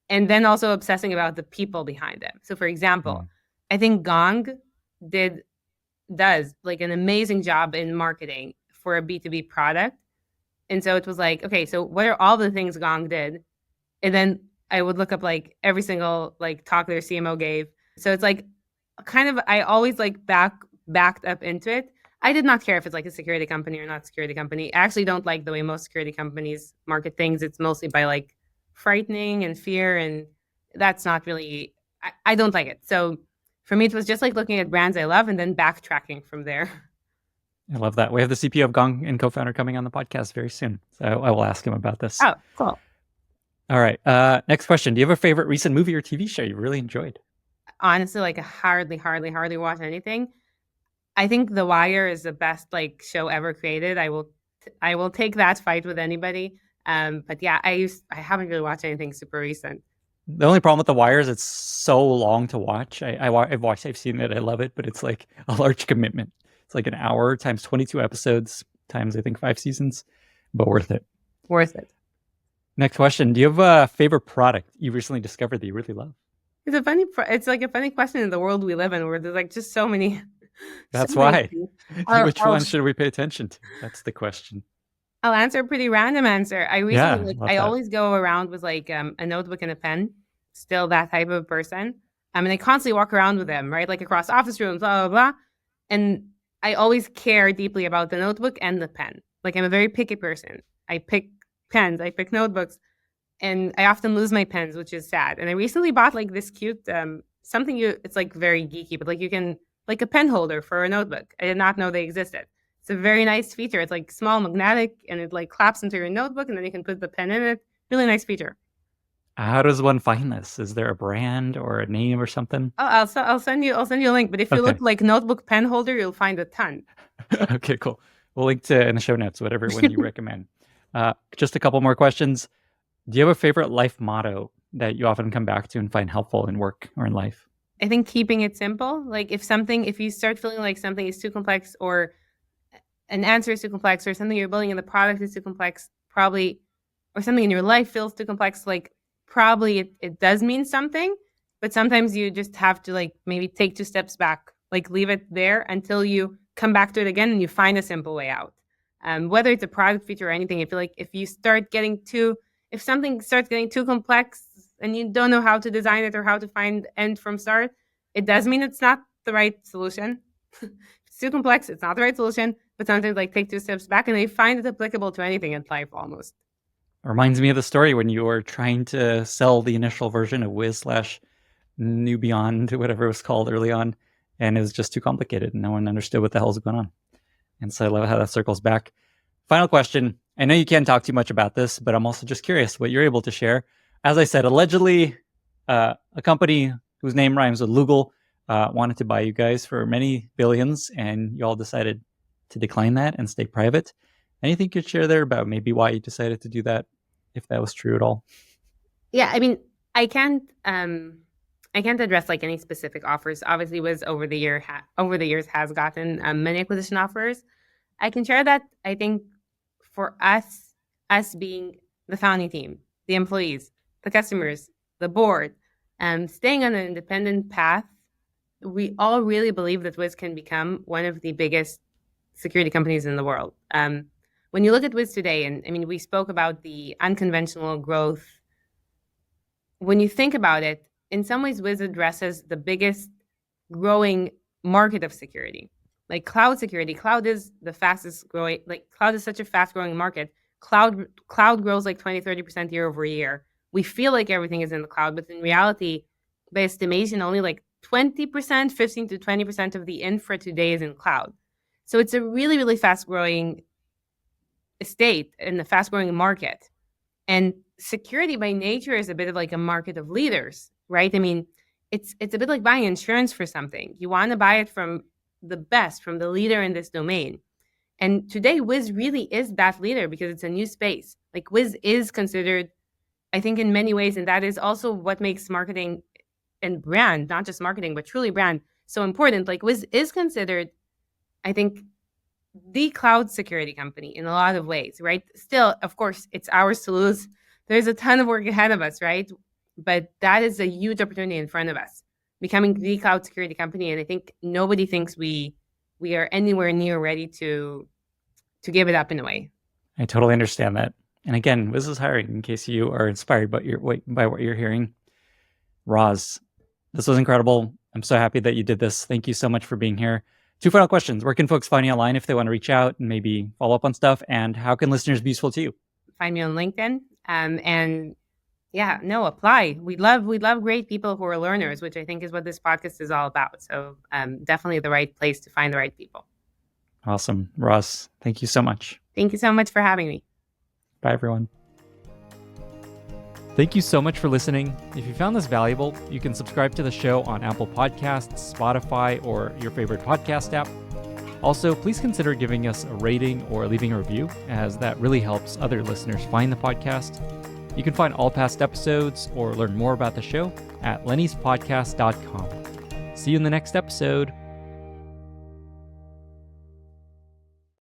And then also obsessing about the people behind them. So for example, I think Gong does like an amazing job in marketing for a B2B product. And so it was like, okay, so what are all the things Gong did? And then I would look up like every single like talk their CMO gave. So it's like kind of I always like backed up into it. I did not care if it's like a security company or not security company. I actually don't like the way most security companies market things. It's mostly by like frightening and fear, and that's not really I don't like it. So for me, it was just like looking at brands I love and then backtracking from there. I love that. We have the CPO of Gong and co-founder coming on the podcast very soon. So I will ask him about this. Oh, cool. All right. Next question. Do you have a favorite recent movie or TV show you really enjoyed? Honestly, like I hardly watch anything. I think The Wire is the best like show ever created. I will take that fight with anybody. But yeah, I haven't really watched anything super recent. The only problem with The Wire is it's so long to watch. I've seen it. I love it, but it's like a large commitment. It's like an hour times 22 episodes times, I think, 5 seasons, but worth it. Worth it. Next question. Do you have a favorite product you recently discovered that you really love? It's like a funny question in the world we live in where there's like just so many. That's so why. many Which one should we pay attention to? That's the question. I'll answer a pretty random answer. I recently, love I that. always go around with like a notebook and a pen. Still that type of person. I mean, I constantly walk around with them, right? Like across office rooms, blah, blah, blah. And I always care deeply about the notebook and the pen. Like I'm a very picky person. I pick pens, I pick notebooks, and I often lose my pens, which is sad. And I recently bought like this cute, it's like very geeky, but like you can, like a pen holder for a notebook. I did not know they existed. It's a very nice feature. It's like small, magnetic, and it like claps into your notebook, and then you can put the pen in it. Really nice feature. How does one find this? Is there a brand or a name or something? Oh, I'll send you a link. But if you look like notebook pen holder, you'll find a ton. Okay, cool. We'll link to in the show notes, whatever one you recommend. Just a couple more questions. Do you have a favorite life motto that you often come back to and find helpful in work or in life? I think keeping it simple. Like if you start feeling like something is too complex or an answer is too complex or something you're building in the product is too complex, probably, or something in your life feels too complex, like probably it does mean something, but sometimes you just have to like maybe take 2 steps back, like leave it there until you come back to it again and you find a simple way out. Whether it's a product feature or anything, I feel like if something starts getting too complex and you don't know how to design it or how to find end from start, it does mean it's not the right solution. If it's too complex, it's not the right solution, but sometimes like take 2 steps back and I find it applicable to anything in life almost. It reminds me of the story when you were trying to sell the initial version of Wiz / New Beyond, whatever it was called early on, and it was just too complicated and no one understood what the hell was going on. And so I love how that circles back. Final question. I know you can't talk too much about this, but I'm also just curious what you're able to share. As I said, allegedly, a company whose name rhymes with Lugal wanted to buy you guys for many billions, and you all decided to decline that and stay private. Anything you could share there about maybe why you decided to do that, if that was true at all? Yeah, I mean, I can't address like any specific offers. Obviously, Wiz over the years has gotten many acquisition offers. I can share that I think for us being the founding team, the employees, the customers, the board, staying on an independent path, we all really believe that Wiz can become one of the biggest security companies in the world. When you look at Wiz today, and I mean, we spoke about the unconventional growth. When you think about it, in some ways, Wiz addresses the biggest growing market of security. Like cloud security, cloud is the fastest growing, like cloud is such a fast growing market. Cloud grows like 20-30% year over year. We feel like everything is in the cloud, but in reality, by estimation, only like 20%, 15 to 20% of the infra today is in cloud. So it's a really, really fast growing state in the fast growing market. And security by nature is a bit of like a market of leaders, right? I mean, it's a bit like buying insurance for something. You want to buy it from the best, from the leader in this domain. And today, Wiz really is that leader because it's a new space. Like Wiz is considered, I think, in many ways, and that is also what makes marketing and brand, not just marketing, but truly brand, so important. Like Wiz is considered, I think, the cloud security company in a lot of ways, right? Still, of course, it's ours to lose. There's a ton of work ahead of us, right? But that is a huge opportunity in front of us, becoming the cloud security company. And I think nobody thinks we are anywhere near ready to give it up in a way. I totally understand that. And again, Wiz is hiring in case you are inspired by what you're hearing. Raaz, this was incredible. I'm so happy that you did this. Thank you so much for being here. 2 final questions. Where can folks find you online if they want to reach out and maybe follow up on stuff? And how can listeners be useful to you? Find me on LinkedIn. And Yeah, no, apply. We love great people who are learners, which I think is what this podcast is all about. So definitely the right place to find the right people. Awesome. Raaz, thank you so much. Thank you so much for having me. Bye, everyone. Thank you so much for listening. If you found this valuable, you can subscribe to the show on Apple Podcasts, Spotify, or your favorite podcast app. Also, please consider giving us a rating or leaving a review, as that really helps other listeners find the podcast. You can find all past episodes or learn more about the show at lennyspodcast.com. See you in the next episode.